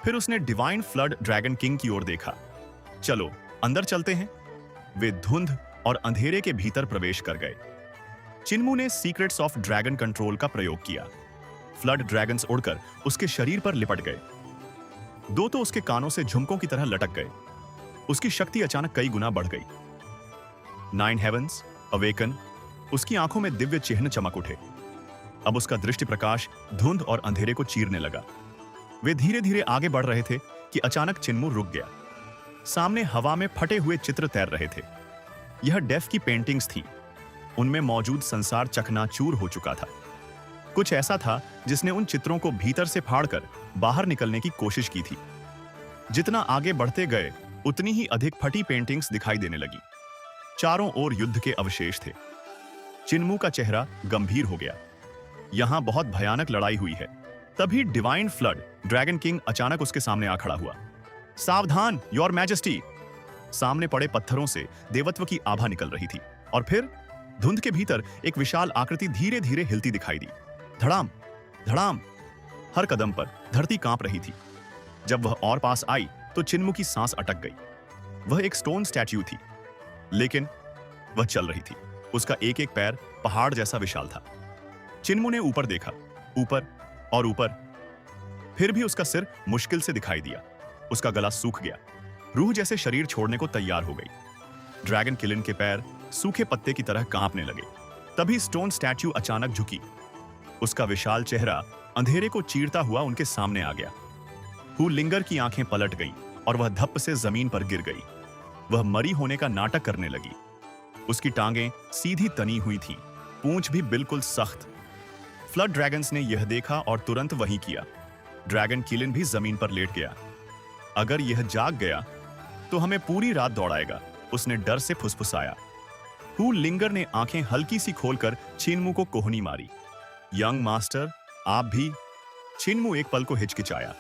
फिर उसने डिवाइन फ्लड ड्रैगन किंग की ओर देखा। चलो अंदर चलते हैं। वे धुंध और अंधेरे के भीतर प्रवेश कर गए। छिनमू ने सीक्रेट्स ऑफ ड्रैगन कंट्रोल का प्रयोग किया। फ्लड ड्रैगन्स उड़कर उसके शरीर पर लिपट गए। दो तो उसके कानों से झुमकों की तरह लटक गए। उसकी शक्ति अचानक कई गुना बढ़ गई। 9 हेवंस अवेकन, उसकी आंखों में दिव्य चिन्ह चमक उठे। अब उसका दृष्टि प्रकाश धुंध और अंधेरे को चीरने लगा। वे धीरे धीरे आगे बढ़ रहे थे कि अचानक छिनमू रुक गया। सामने हवा में फटे हुए चित्र तैर रहे थे। यह डेफ की पेंटिंग्स थी। उनमें मौजूद संसार चकनाचूर हो चुका था। कुछ ऐसा था जिसने उन चित्रों को भीतर से फाड़कर बाहर निकलने की कोशिश की थी। जितना आगे बढ़ते गए, उतनी ही अधिक फटी पेंटिंग्स दिखाई देने लगी। चारों ओर युद्ध के अवशेष थे। छिनमू का चेहरा गंभीर हो गया। यहां बहुत भयानक लड़ाई हुई है। तभी डिवाइन फ्लड ड्रैगन किंग अचानक उसके सामने आ खड़ा हुआ। सावधान योर मैजेस्टी! सामने पड़े पत्थरों से देवत्व की आभा निकल रही थी। और फिर धुंध के भीतर एक विशाल आकृति धीरे धीरे हिलती दिखाई दी। धड़ाम धड़ाम, हर कदम पर धरती कांप रही थी। जब वह और पास आई तो छिनमू की सांस अटक गई। वह एक स्टोन स्टैच्यू थी, लेकिन वह चल रही थी। उसका एक एक पैर पहाड़ जैसा विशाल था। छिनमू ने ऊपर देखा, ऊपर और ऊपर। फिर भी उसका सिर मुश्किल से दिखाई दिया। उसका गला सूख गया। रूह जैसे शरीर छोड़ने को तैयार हो गई। ड्रैगन किलिन के पैर सूखे पत्ते की तरह कांपने लगे। तभी स्टोन स्टैच्यू अचानक झुकी। उसका विशाल चेहरा अंधेरे को चीरता हुआ उनके सामने आ गया। हु लिंगर की आंखें पलट गई और वह धप्प से जमीन पर गिर गई। वह मरी होने का नाटक करने लगी। उसकी टांगें सीधी तनी हुई थीं, पूंछ भी बिल्कुल सख्त। फ्लड ड्रैगन्स ने यह देखा और तुरंत वही किया। ड्रैगन किलिन भी जमीन पर लेट गया। अगर यह जाग गया तो हमें पूरी रात दौड़ाएगा, उसने डर से फुसफुसाया। हु लिंगर ने आंखें हल्की सी खोलकर छिनमू को कोहनी मारी। यंग मास्टर, आप भी? छिनमू एक पल को हिचकिचाया।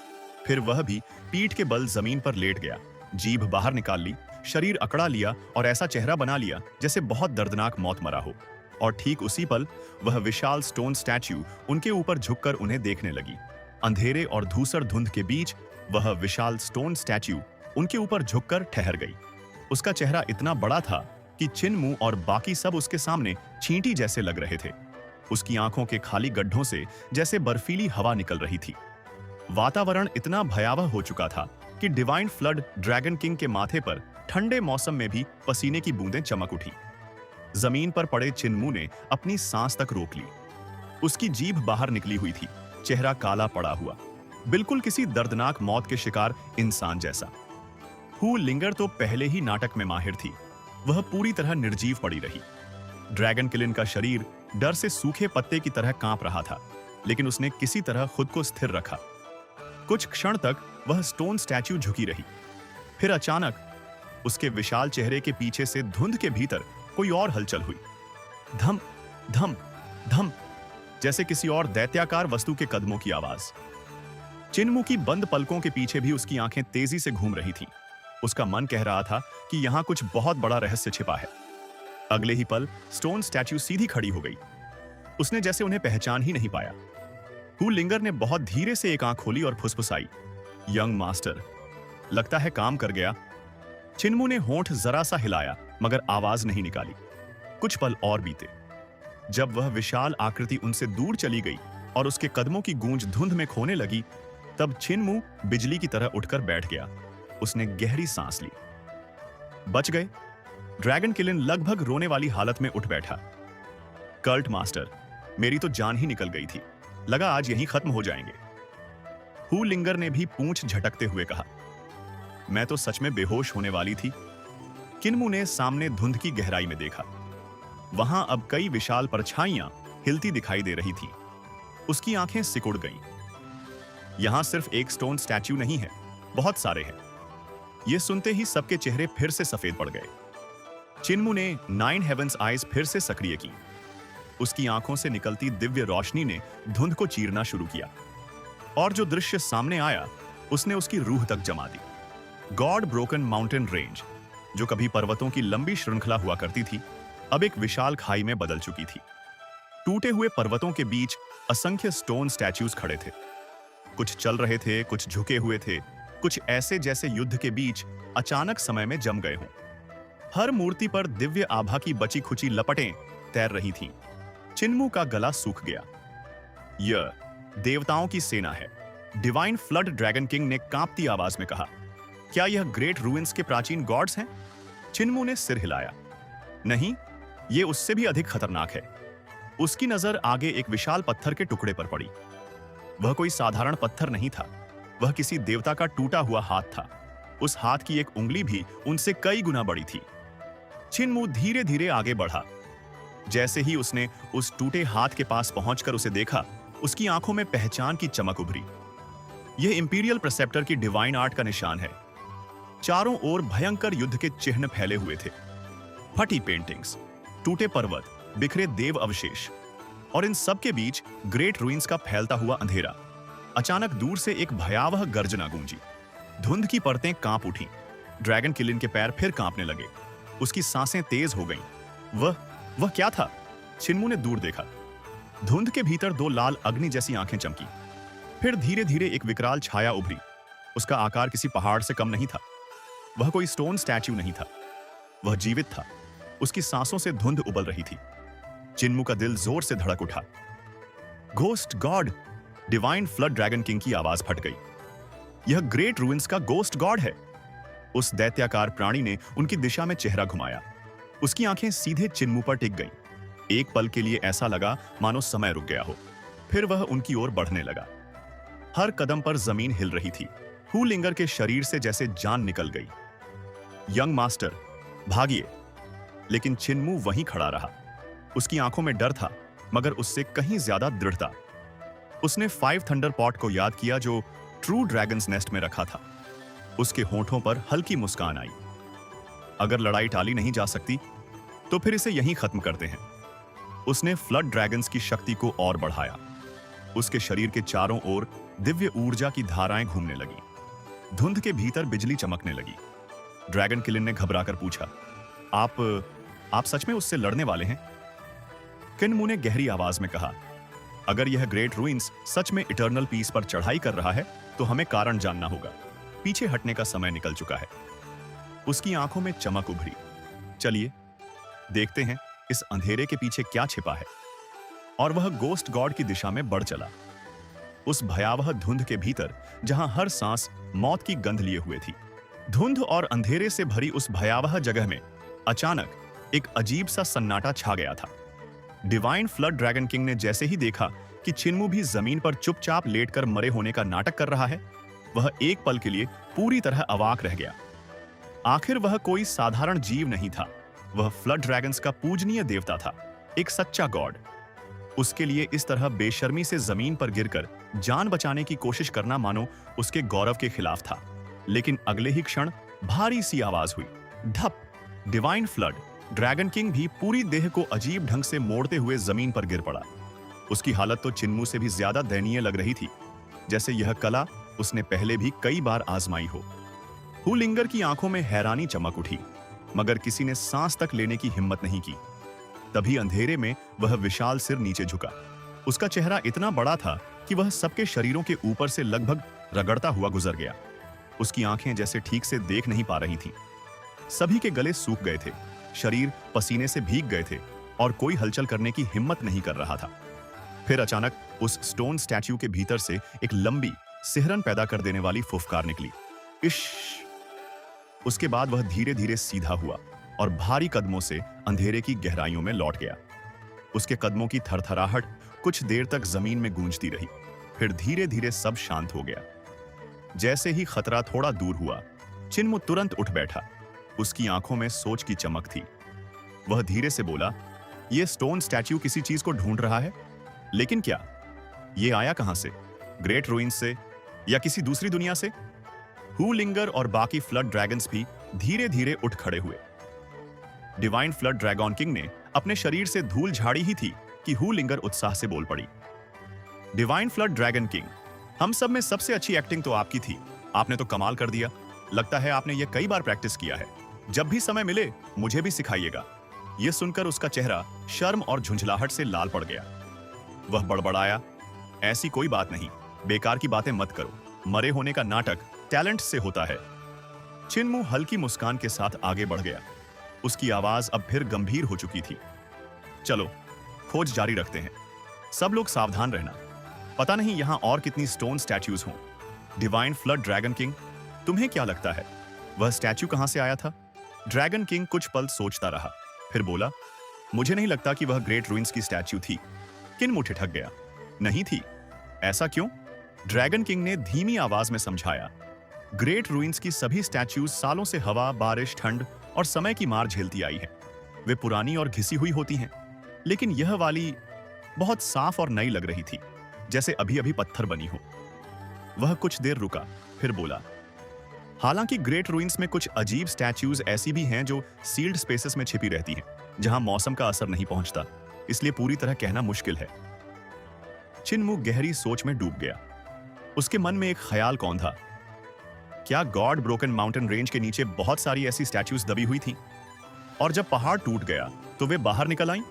फिर वह भी पीठ के बल जमीन पर लेट गया। जीभ बाहर निकाल ली, शरीर अकड़ा लिया और ऐसा चेहरा बना लिया जैसे बहुत दर्दनाक मौत मरा हो। और ठीक उसी पल वह विशाल स्टोन स्टैच्यू उनके ऊपर झुककर उन्हें देखने लगी। अंधेरे और धूसर धुंध के बीच वह विशाल स्टोन स्टैच्यू उनके ऊपर झुककर ठहर गई। उसका चेहरा इतना बड़ा था कि छिनमू और बाकी सब उसके सामने चींटी जैसे लग रहे थे। उसकी आंखों के खाली गड्ढों से जैसे बर्फीली हवा निकल रही थी। वातावरण इतना भयावह हो चुका था कि डिवाइन फ्लड ड्रैगन किंग के माथे पर ठंडे मौसम में भी पसीने की बूंदें चमक उठी। जमीन पर पड़े चिन्मू ने अपनी सांस तक रोक ली। उसकी जीभ बाहर निकली हुई थी, चेहरा काला पड़ा हुआ, बिल्कुल किसी दर्दनाक मौत के शिकार इंसान जैसा। हू लिंगर तो पहले ही नाटक में माहिर थी, वह पूरी तरह निर्जीव पड़ी रही। ड्रैगन किलिन का शरीर डर से सूखे पत्ते की तरह कांप रहा था, लेकिन उसने किसी तरह खुद को स्थिर रखा। कुछ क्षण तक वह स्टोन स्टैच्यू झुकी रही, फिर अचानक उसके विशाल चेहरे के पीछे से धुंध के भीतर कोई और हलचल हुई। धम धम धम, जैसे किसी और दैत्याकार वस्तु के कदमों की आवाज। चिन्मू की बंद पलकों के पीछे भी उसकी आंखें तेजी से घूम रही थीं। उसका मन कह रहा था कि यहां कुछ बहुत बड़ा रहस्य छिपा है। अगले ही पल स्टोन स्टैच्यू सीधी खड़ी हो गई। उसने जैसे उन्हें पहचान ही नहीं पाया। हू लिंगर ने बहुत धीरे से एक आंख खोली और फुसफुसाई, यंग मास्टर, लगता है काम कर गया। चिन्मू ने होंठ जरा सा हिलाया, मगर आवाज नहीं निकाली। कुछ पल और बीते। जब वह विशाल आकृति उनसे दूर चली गई और उसके कदमों की गूंज धुंध में खोने लगी, तब चिन्मू बिजली की तरह उठकर बैठ गया। उसने गहरी सांस ली। बच गए। ड्रैगन किलिन लगभग रोने वाली हालत में उठ बैठा। कर्ट मास्टर, मेरी तो जान ही निकल गई थी, लगा आज यहीं खत्म हो जाएंगे। हू लिंगर ने भी पूंछ झटकते हुए कहा, मैं तो सच में बेहोश होने वाली थी। किन्मू ने सामने धुंध की गहराई में देखा। वहां अब कई विशाल परछाइयां हिलती दिखाई दे रही थी। उसकी आंखें सिकुड़ गईं। यहां सिर्फ एक स्टोन स्टैच्यू नहीं है, बहुत सारे हैं। यह सुनते ही सबके चेहरे फिर से सफेद पड़ गए। चिन्मू ने 9 हेवंस आइज फिर से सक्रिय की। उसकी आंखों से निकलती दिव्य रोशनी ने धुंध को चीरना शुरू किया, और जो दृश्य सामने आया उसने उसकी रूह तक जमा दी। गॉड ब्रोकन माउंटेन रेंज, जो कभी पर्वतों की लंबी श्रृंखला हुआ करती थी, अब एक विशाल खाई में बदल चुकी थी। टूटे हुए पर्वतों के बीच असंख्य स्टोन स्टैच्यूज खड़े थे। कुछ चल रहे थे, कुछ झुके हुए थे, कुछ ऐसे जैसे युद्ध के बीच अचानक समय में जम गए हों। हर मूर्ति पर दिव्य आभा की बची खुची लपटें तैर रही थीं। चिन्मू का गला सूख गया। यह देवताओं की सेना है, डिवाइन फ्लड ड्रैगन किंग ने कांपती आवाज में कहा। क्या यह ग्रेट रूइंस के प्राचीन गॉड्स हैं? चिन्मू ने सिर हिलाया। नहीं, यह उससे भी अधिक खतरनाक है। उसकी नजर आगे एक विशाल पत्थर के टुकड़े पर पड़ी। वह कोई साधारण पत्थर नहीं था, वह किसी देवता का टूटा हुआ हाथ था। उस हाथ की एक उंगली भी उनसे कई गुना बड़ी थी। चिन्मू धीरे धीरे आगे बढ़ा। जैसे ही उसने उस टूटे हाथ के पास पहुंचकर उसे देखा, उसकी आंखों में पहचान की चमक उभरी। यह इंपीरियल प्रेसेप्टर की डिवाइन आर्ट का निशान है। चारों ओर भयंकर युद्ध के चिन्ह फैले हुए थे। फटी पेंटिंग्स, टूटे पर्वत, बिखरे देव अवशेष, और इन सब के बीच ग्रेट रूइंस का फैलता हुआ अंधेरा। अचानक दूर से एक भयावह गर्जना गूंजी। धुंध की परतें कांप उठी। ड्रैगन किलिन के पैर फिर कांपने लगे। उसकी सांसें तेज हो गईं। वह क्या था? चिन्मू ने दूर देखा। धुंध के भीतर 2 लाल अग्नि जैसी आंखें चमकी। फिर धीरे धीरे एक विकराल छाया उभरी। उसका आकार किसी पहाड़ से कम नहीं था। वह कोई स्टोन स्टैच्यू नहीं था, वह जीवित था। उसकी सांसों से धुंध उबल रही थी। चिन्मू का दिल जोर से धड़क उठा। Ghost God, divine flood dragon king की आवाज फट गई। यह ग्रेट रूइंस का गोस्ट गॉड है। उस दैत्याकार प्राणी ने उनकी दिशा में चेहरा घुमाया। उसकी आंखें सीधे चिन्मू पर टिक गईं। एक पल के लिए ऐसा लगा मानो समय रुक गया हो। फिर वह उनकी ओर बढ़ने लगा। हर कदम पर जमीन हिल रही थी। हू लिंगर के शरीर से जैसे जान निकल गई। यंग मास्टर, भागिए। लेकिन चिन्मू वहीं खड़ा रहा। उसकी आंखों में डर था, मगर उससे कहीं ज्यादा दृढ़ता। उसने 5 थंडर पॉट को याद किया जो ट्रू ड्रैगन्स नेस्ट में रखा था। उसके होंठों पर हल्की मुस्कान आई। अगर लड़ाई टाली नहीं जा सकती तो फिर इसे यहीं खत्म करते हैं। उसने फ्लड ड्रैगन्स की शक्ति को और बढ़ाया। उसके शरीर के चारों ओर दिव्य ऊर्जा की धाराएं घूमने लगी। धुंध के भीतर बिजली चमकने लगी। ड्रैगन किलिन ने घबराकर पूछा, आप सच में उससे लड़ने वाले हैं? किन्मू ने गहरी आवाज में कहा, अगर यह ग्रेट रूइंस सच में इटर्नल पीस पर चढ़ाई कर रहा है तो हमें कारण जानना होगा। पीछे हटने का समय निकल चुका है। उसकी आंखों में चमक उभरी। चलिए देखते हैं इस अंधेरे के पीछे क्या छिपा है। और वह गोस्ट गॉड की दिशा में बढ़ चला। उस भयावह धुंध के भीतर जहां हर सांस मौत की गंध लिए हुए थी। धुंध और अंधेरे से भरी उस भयावह जगह में अचानक एक अजीब सा सन्नाटा छा गया था। डिवाइन फ्लड ड्रैगन किंग ने जैसे ही देखा कि चिन्मू भी जमीन पर चुपचाप लेटकर मरे होने का नाटक कर रहा है, वह एक पल के लिए पूरी तरह अवाक रह गया। आखिर वह कोई साधारण जीव नहीं था, वह फ्लड ड्रैगन्स का पूजनीय देवता था, एक सच्चा गॉड। उसके लिए इस तरह बेशर्मी से जमीन पर गिरकर जान बचाने की कोशिश करना मानो उसके गौरव के खिलाफ था। लेकिन अगले ही क्षण भारी सी आवाज हुई, धप। डिवाइन फ्लड ड्रैगन किंग भी पूरी देह को अजीब ढंग से मोड़ते हुए जमीन पर गिर पड़ा। उसकी हालत तो चिन्मू से भी ज्यादा दयनीय लग रही थी, जैसे यह कला उसने पहले भी कई बार आजमाई हो। हुलिंगर की आंखों में हैरानी चमक उठी, मगर किसी ने सांस तक लेने की हिम्मत नहीं की। तभी अंधेरे में वह विशाल सिर नीचे झुका। उसका चेहरा इतना बड़ा था कि वह सबके शरीरों के ऊपर से लगभग रगड़ता हुआ गुजर गया। उसकी आंखें जैसे ठीक से देख नहीं पा रही थीं। सभी के गले सूख गए थे, शरीर पसीने से भीग गए थे और कोई हलचल करने की हिम्मत नहीं कर रहा था। फिर अचानक उस स्टोन स्टैच्यू के भीतर से एक लंबी सिहरन पैदा कर देने वाली फुफकार निकली, इश। उसके बाद वह धीरे धीरे सीधा हुआ और भारी कदमों से अंधेरे की गहराइयों में लौट गया। उसके कदमों की थरथराहट कुछ देर तक जमीन में गूंजती रही, फिर धीरे धीरे सब शांत हो गया। जैसे ही खतरा थोड़ा दूर हुआ, चिन्मू तुरंत उठ बैठा। उसकी आंखों में सोच की चमक थी। वह धीरे से बोला, यह स्टोन स्टैच्यू किसी चीज को ढूंढ रहा है, लेकिन क्या? यह आया कहां से? ग्रेट रूइंस से या किसी दूसरी दुनिया से? हुलिंगर और बाकी फ्लड ड्रैगन्स भी धीरे धीरे उठ खड़े हुए। डिवाइन फ्लड ड्रैगन किंग ने अपने शरीर से धूल झाड़ी ही थी कि हुलिंगर उत्साह से बोल पड़ी, डिवाइन फ्लड ड्रैगन किंग, हम सब में सबसे अच्छी एक्टिंग तो आपकी थी। आपने तो कमाल कर दिया। लगता है आपने यह कई बार प्रैक्टिस किया है। जब भी समय मिले मुझे भी सिखाइएगा। यह सुनकर उसका चेहरा शर्म और झुंझलाहट से लाल पड़ गया। वह बड़बड़ाया, ऐसी कोई बात नहीं, बेकार की बातें मत करो। मरे होने का नाटक टैलेंट से होता है। चिन्मू हल्की मुस्कान के साथ आगे बढ़ गया। उसकी आवाज अब फिर गंभीर हो चुकी थी। चलो खोज जारी रखते हैं। सब लोग सावधान रहना। पता नहीं यहां और कितनी स्टोन स्टैच्यूज हों। डिवाइन फ्लड ड्रैगन किंग, तुम्हें क्या लगता है वह स्टैच्यू कहां से आया था? ड्रैगन किंग कुछ पल सोचता रहा, फिर बोला, मुझे नहीं लगता कि वह ग्रेट रूइंस की स्टैच्यू थी। चिन्मू ठिठक गया, नहीं थी? ऐसा क्यों? ड्रैगन किंग ने धीमी आवाज में समझाया, ग्रेट रूइंस की सभी स्टैच्यूज सालों से हवा, बारिश, ठंड और समय की मार झेलती आई हैं। वे पुरानी और घिसी हुई होती हैं, लेकिन यह वाली बहुत साफ और नई लग रही थी, जैसे अभी अभी पत्थर बनी हो। वह कुछ देर रुका, फिर बोला, हालांकि ग्रेट रूइंस में कुछ अजीब स्टैच्यूज ऐसी भी हैं जो सील्ड स्पेसेस में छिपी रहती हैं, जहां मौसम का असर नहीं पहुंचता, इसलिए पूरी तरह कहना मुश्किल है। चिन्मू गहरी सोच में डूब गया। उसके मन में एक ख्याल कौंधा, क्या गॉड ब्रोकन माउंटेन रेंज के नीचे बहुत सारी ऐसी स्टैच्यूज दबी हुई थीं? और जब पहाड़ टूट गया तो वे बाहर निकल आईं?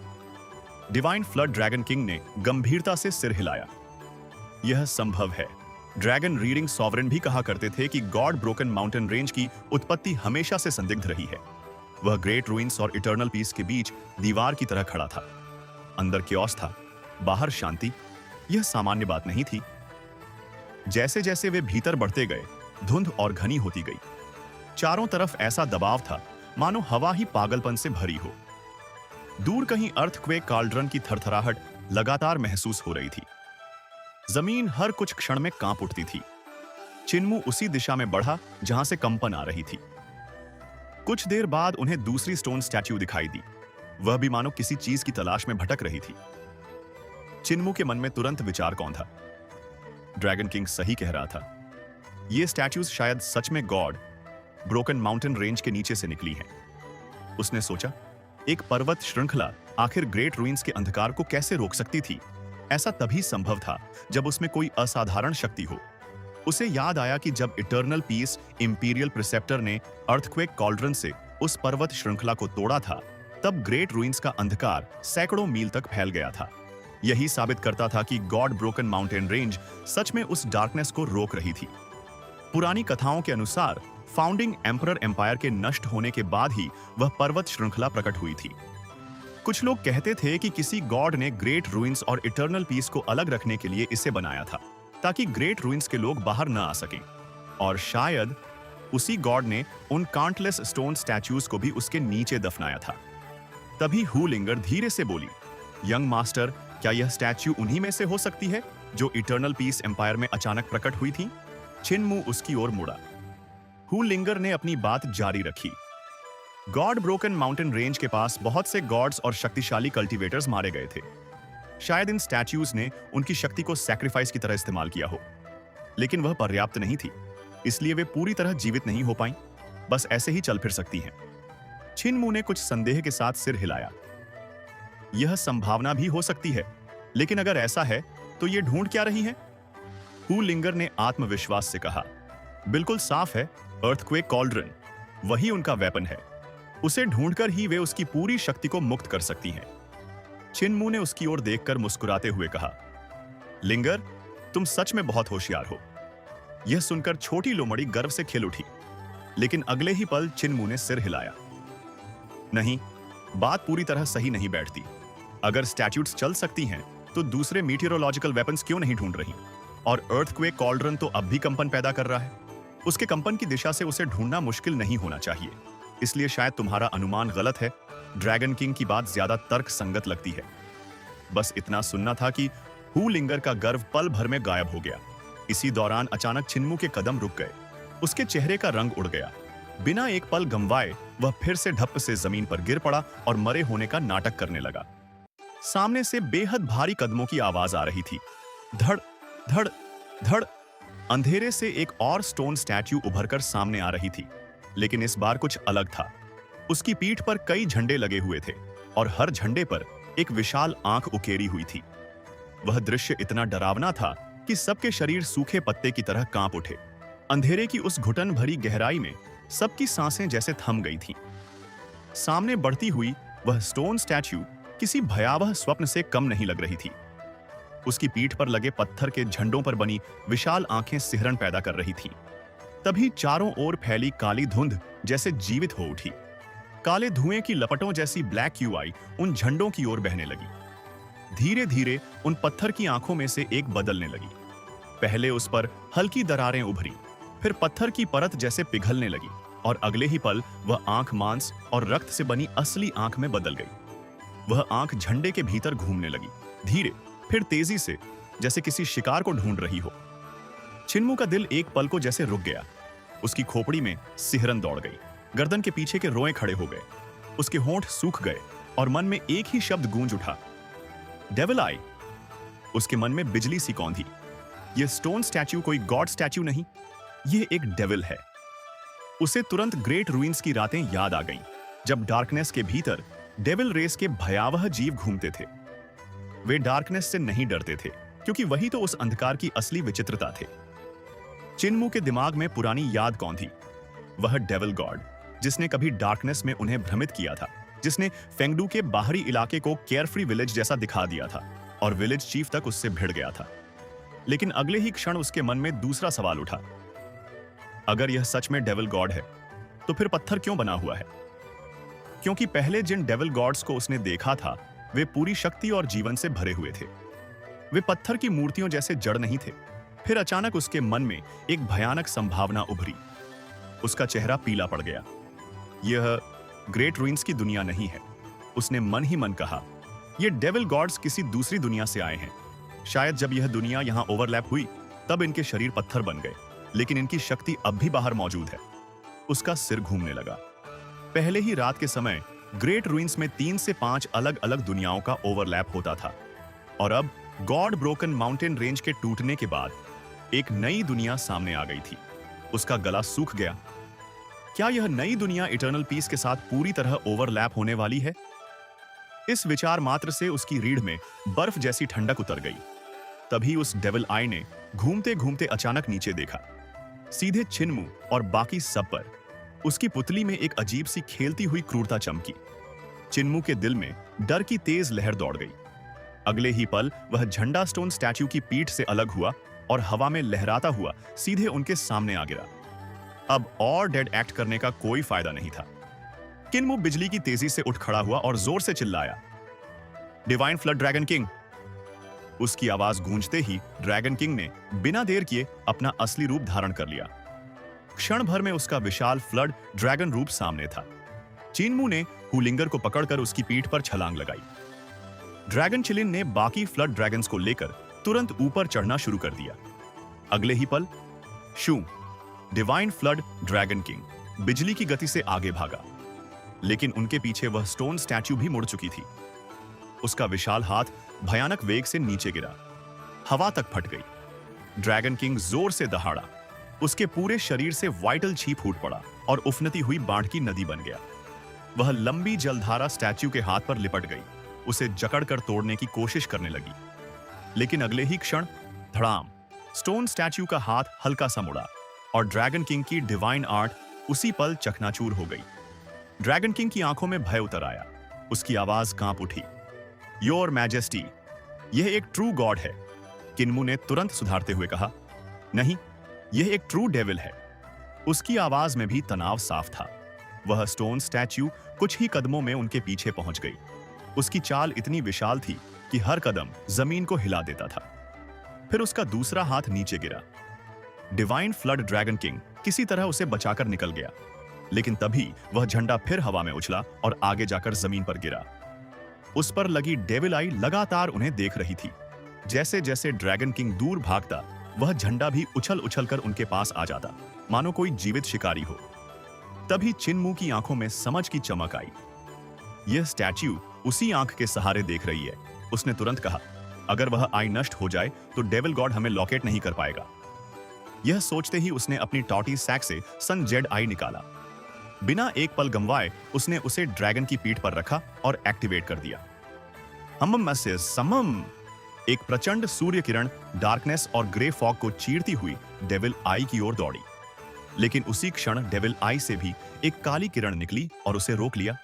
डिवाइन फ्लड ड्रैगन किंग ने गंभीरता से सिर हिलाया। यह संभव है। ड्रैगन रीडिंग सॉवरेन भी कहा करते थे कि गॉड ब्रोकन माउंटेन रेंज की उत्पत्ति हमेशा से संदिग्ध रही है। वह ग्रेट रूइंस और इटर्नल पीस के बीच दीवार की तरह खड़ा था। अंदर क्योस था, बाहर शांति। यह सामान्य बात नहीं थी। जैसे जैसे वे भीतर बढ़ते गए, धुंध और घनी होती गई। चारों तरफ ऐसा दबाव था मानो हवा ही पागलपन से भरी हो। दूर कहीं अर्थक्वेक कॉल्ड्रन की थरथराहट लगातार महसूस हो रही थी। जमीन हर कुछ क्षण में कांप उठती थी। चिन्मू उसी दिशा में बढ़ा जहां से कंपन आ रही थी। कुछ देर बाद उन्हें दूसरी स्टोन स्टैच्यू दिखाई दी। वह भी मानो किसी चीज की तलाश में भटक रही थी। चिन्मू के मन में तुरंत विचार कौंधा, ड्रैगन किंग सही कह रहा था। ये स्टैच्यूज शायद सच में गॉड ब्रोकन माउंटेन रेंज के नीचे से निकली हैं। उसने सोचा, एक पर्वत श्रृंखला आखिर ग्रेट रूइंस के अंधकार को कैसे रोक सकती थी? ऐसा तभी संभव था जब उसमें कोई असाधारण शक्ति हो। उसे याद आया कि जब इटर्नल पीस इंपीरियल प्रिसेप्टर ने अर्थक्वेक कॉल्ड्रन से उस पर्वत श्रृंखला को तोड़ा था, तब ग्रेट रूइंस का अंधकार सैकड़ों मील तक फैल गया था। यही साबित करता था कि गॉड ब्रोकन माउंटेन रेंज सच में उस डार्कनेस को रोक रही थी। पुरानी कथाओं के अनुसार फाउंडिंग एम्परर एम्पायर के नष्ट होने के बाद ही वह पर्वत श्रृंखला प्रकट हुई थी। कुछ लोग कहते थे कि किसी गॉड ने ग्रेट रूइंस और इटर्नल पीस को अलग रखने के लिए इसे बनाया था, ताकि ग्रेट रूइंस के लोग बाहर न आ सकें। और शायद उसी गॉड ने उन काउंटलेस स्टोन स्टैच्यूज को भी उसके नीचे दफनाया था। तभी हू लिंगर धीरे से बोली, यंग मास्टर, क्या यह स्टैच्यू उन्हीं में से हो सकती है जो इटर्नल पीस एम्पायर में अचानक प्रकट हुई थी? छिनमू उसकी ओर मुड़ा। हू लिंगर ने अपनी बात जारी रखी। गॉड ब्रोकन माउंटेन रेंज के पास बहुत से गॉड्स और शक्तिशाली कल्टीवेटर्स मारे गए थे। शायद इन स्टैच्यूज ने उनकी शक्ति को सैक्रिफाइस की तरह इस्तेमाल किया हो, लेकिन वह पर्याप्त नहीं थी, इसलिए वे पूरी तरह जीवित नहीं हो पाईं, बस ऐसे ही चल फिर सकती हैं। छिनमू ने कुछ संदेह के साथ सिर हिलाया। यह संभावना भी हो सकती है, लेकिन अगर ऐसा है तो ये ढूंढ क्या रही है? हू लिंगर ने आत्मविश्वास से कहा, बिल्कुल साफ है, अर्थक्वेक कॉल्ड्रन, वही उनका वेपन है। उसे ढूंढकर ही वे उसकी पूरी शक्ति को मुक्त कर सकती हैं। छिनमू ने उसकी ओर देखकर मुस्कुराते हुए कहा, लिंगर, तुम सच में बहुत होशियार हो। यह सुनकर छोटी लोमड़ी गर्व से खिल उठी, लेकिन अगले ही पल छिनमू ने सिर हिलाया। नहीं, बात पूरी तरह सही नहीं बैठती। अगर स्टैट्यूट्स चल सकती हैं, तो दूसरे मीटियोरोलॉजिकल वेपन्स क्यों नहीं ढूंढ रही? और अर्थक्वेक कॉल्ड्रन तो अब भी कंपन पैदा कर रहा है। उसके कंपन की दिशा से उसे ढूंढना मुश्किल नहीं होना चाहिए, इसलिए शायद तुम्हारा अनुमान गलत है। ड्रैगन किंग की बात ज्यादा तर्क संगत लगती है। बस इतना सुनना था कि हू लिंगर का गर्व पल भर में गायब हो गया। इसी दौरान अचानक छिनमू के कदम रुक गए। उसके चेहरे का रंग उड़ गया। बिना एक पल गंवाए वह फिर से ढप से जमीन पर गिर पड़ा और मरे होने का नाटक करने लगा। सामने से बेहद भारी कदमों की आवाज आ रही थी। धड़ धड़ धड़। अंधेरे से एक और स्टोन स्टैच्यू उभरकर सामने आ रही थी, लेकिन इस बार कुछ अलग था। उसकी पीठ पर कई झंडे लगे हुए थे और हर झंडे पर एक विशाल आंख उकेरी हुई थी। वह दृश्य इतना डरावना था कि सबके शरीर सूखे पत्ते की तरह कांप उठे। अंधेरे की उस घुटन भरी गहराई में सबकी सांसें जैसे थम गई थीं। सामने बढ़ती हुई वह स्टोन स्टैच्यू किसी भयावह स्वप्न से कम नहीं लग रही थी। उसकी पीठ पर लगे पत्थर के झंडों पर बनी विशाल आंखें सिहरन पैदा कर रही थीं। तभी चारों ओर फैली काली धुंध जैसे जीवित हो उठी। काले धुएं की लपटों जैसी ब्लैक क्यूआई उन झंडों की ओर बहने लगी। धीरे धीरे उन पत्थर की आंखों में से एक बदलने लगी। पहले उस पर हल्की दरारें उभरी, फिर पत्थर की परत जैसे पिघलने लगी और अगले ही पल वह आंख मांस और रक्त से बनी असली आंख में बदल गई। वह आंख झंडे के भीतर घूमने लगी, धीरे फिर तेजी से, जैसे किसी शिकार को ढूंढ रही हो। छिनमू का दिल एक पल को जैसे रुक गया। उसकी खोपड़ी में सिहरन दौड़ गई, गर्दन के पीछे के रोए खड़े हो गए, उसके होंठ सूख गए और मन में एक ही शब्द गूंज उठा, डेविल आई। उसके मन में बिजली सी कौंधी। यह स्टोन स्टैच्यू कोई गॉड स्टैच्यू नहीं, यह एक डेविल है। उसे तुरंत ग्रेट रूइंस की रातें याद आ गईं, जब डार्कनेस के भीतर डेविल रेस के भयावह जीव घूमते थे। वे डार्कनेस से नहीं डरते थे, क्योंकि वही तो उस अंधकार की असली विचित्रता थे। छिनमू के दिमाग में पुरानी याद कौन थी? वह डेविल गॉड, जिसने कभी डार्कनेस में उन्हें भ्रमित किया था, जिसने फेंगडू के बाहरी इलाके को केयरफ्री विलेज जैसा दिखा दिया था और विलेज चीफ तक उससे भिड़ गया था। लेकिन अगले ही क्षण उसके मन में दूसरा सवाल उठा, अगर यह सच में डेविल गॉड है, तो फिर पत्थर क्यों बना हुआ है? क्योंकि पहले जिन डेविल गॉड्स को उसने देखा था, वे पूरी शक्ति और जीवन से भरे हुए थे। वे पत्थर की मूर्तियों जैसे जड़ नहीं थे। फिर अचानक उसके मन में एक भयानक संभावना उभरी। उसका चेहरा पीला पड़ गया। यह ग्रेट रूइंस की दुनिया नहीं है, उसने मन ही मन कहा। यह डेविल गॉड्स किसी दूसरी दुनिया से आए हैं। शायद जब यह दुनिया यहां ओवरलैप हुई, तब इनके शरीर पत्थर बन गए, लेकिन इनकी शक्ति अब भी बाहर मौजूद है। उसका सिर घूमने लगा। पहले ही रात के समय ग्रेट रूइंस में 3 से 5 अलग अलग दुनियाओं का ओवरलैप होता था, और अब गॉड ब्रोकन माउंटेन रेंज के टूटने के बाद एक नई दुनिया सामने आ गई थी। उसका गला सूख गया। क्या यह नई दुनिया इटर्नल पीस के साथ पूरी तरह ओवरलैप होने वाली है? इस विचार मात्र से उसकी रीढ़ में बर्फ जैसी ठंडक उतर गई। तभी उस डेविल आई ने घूमते घूमते अचानक नीचे देखा, सीधे छिनमू और बाकी सब पर। उसकी पुतली में एक अजीब सी खेलती हुई क्रूरता चमकी। छिनमू के दिल में डर की तेज लहर दौड़ गई। अगले ही पल वह झंडा स्टोन स्टैच्यू की पीठ से अलग हुआ और हवा में लहराता हुआ सीधे उनके सामने आ गिरा। अब और डेड एक्ट करने का कोई फायदा नहीं था। छिनमू बिजली की तेजी से उठ खड़ा हुआ और जोर से चिल्लाया, डिवाइन फ्लड ड्रैगन किंग। उसकी आवाज गूंजते ही ड्रैगन किंग ने बिना देर किए अपना असली रूप धारण कर लिया। क्षण भर में उसका विशाल फ्लड ड्रैगन रूप सामने था। चिनमू ने हुलिंगर को पकड़कर उसकी पीठ पर छलांग लगाई। ड्रैगन चिलिन ने बाकी फ्लड ड्रैगन्स को लेकर तुरंत ऊपर चढ़ना शुरू कर दिया। अगले ही पल शू, डिवाइन फ्लड ड्रैगन किंग, बिजली की गति से आगे भागा, लेकिन उनके पीछे वह स्टोन स्टैच्यू भी मुड़ चुकी थी। उसका विशाल हाथ भयानक वेग से नीचे गिरा, हवा तक फट गई। ड्रैगन किंग जोर से दहाड़ा, उसके पूरे शरीर से वाइटल छी फूट पड़ा और उफनती हुई बाढ़ की नदी बन गया। वह लंबी जलधारा स्टैच्यू के हाथ पर लिपट गई, उसे जकड़कर तोड़ने की कोशिश करने लगी। लेकिन अगले ही क्षण धड़ाम, स्टोन स्टैच्यू का हाथ हल्का सा मुड़ा और ड्रैगन किंग की डिवाइन आर्ट उसी पल चकनाचूर हो गई। ड्रैगन किंग की आंखों में भय उतर आया, उसकी आवाज कांप उठी। योर मैजेस्टी, यह एक ट्रू गॉड है। किन्मू ने तुरंत सुधारते हुए कहा, नहीं, यह एक ट्रू डेविल है। उसकी आवाज में भी तनाव साफ था। वह स्टोन स्टैच्यू कुछ ही कदमों में उनके पीछे पहुंच गई। उसकी चाल इतनी विशाल थी कि हर कदम जमीन को हिला देता था। फिर उसका दूसरा हाथ नीचे गिरा। डिवाइन फ्लड ड्रैगन किंग किसी तरह उसे बचाकर निकल गया, लेकिन तभी वह झंडा फिर हवा में उछला और आगे जाकर जमीन पर गिरा। उस पर लगी डेविल आई लगातार उन्हें देख रही थी। जैसे जैसे ड्रैगन किंग दूर भागता, वह झंडा भी उछल उछल कर उनके पास आ जाता, मानो कोई जीवित शिकारी हो। तभी चिनमू की आंखों में समझ की चमक आई। यह स्टैच्यू उसी आंख के सहारे देख रही है। उसने तुरंत कहा, अगर वह आई नष्ट हो जाए तो डेविल गॉड हमें लॉकेट नहीं कर पाएगा। यह सोचते ही उसने अपनी टॉटी सैक से सन जेड आई निकाला। बिना एक पल गंवाए उसने उसे ड्रैगन की पीठ पर रखा और एक्टिवेट कर दिया। समम, एक प्रचंड सूर्य किरण डार्कनेस और ग्रे फॉग को चीरती हुई डेविल आई की ओर दौड़ी। लेकिन उसी क्षण डेविल आई से भी एक काली किरण निकली और उसे रोक लिया।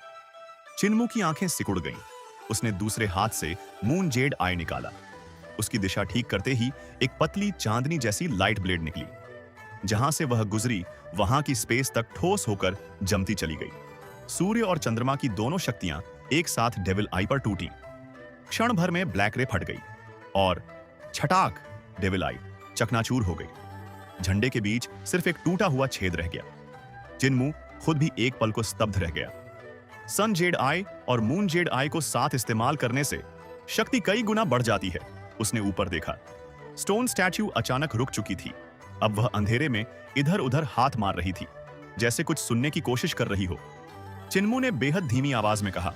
चिनमू की आंखें सिकुड़ गईं। उसने दूसरे हाथ से मून जेड आई निकाला। उसकी दिशा ठीक करते ही एक पतली चांदनी जैसी लाइट ब्लेड निकली। जहां से वह गुजरी, वहां की स्पेस तक ठोस होकर जमती चली गई। सूर्य और चंद्रमा की दोनों शक्तियां एक साथ डेविल आई पर टूटी। क्षण भर में ब्लैक रे फट गई और छटाक, डेविल आई चकनाचूर हो गई। झंडे के बीच सिर्फ एक टूटा हुआ छेद रह गया। चिनमू खुद भी एक पल को स्तब्ध रह गया। सन जेड आई और मून जेड आई को साथ इस्तेमाल करने से शक्ति कई गुना बढ़ जाती है। उसने ऊपर देखा। स्टोन स्टैच्यू अचानक रुक चुकी थी। अब वह अंधेरे में इधर उधर हाथ मार रही थी, जैसे कुछ सुनने की कोशिश कर रही हो। चिनमू ने बेहद धीमी आवाज में कहा,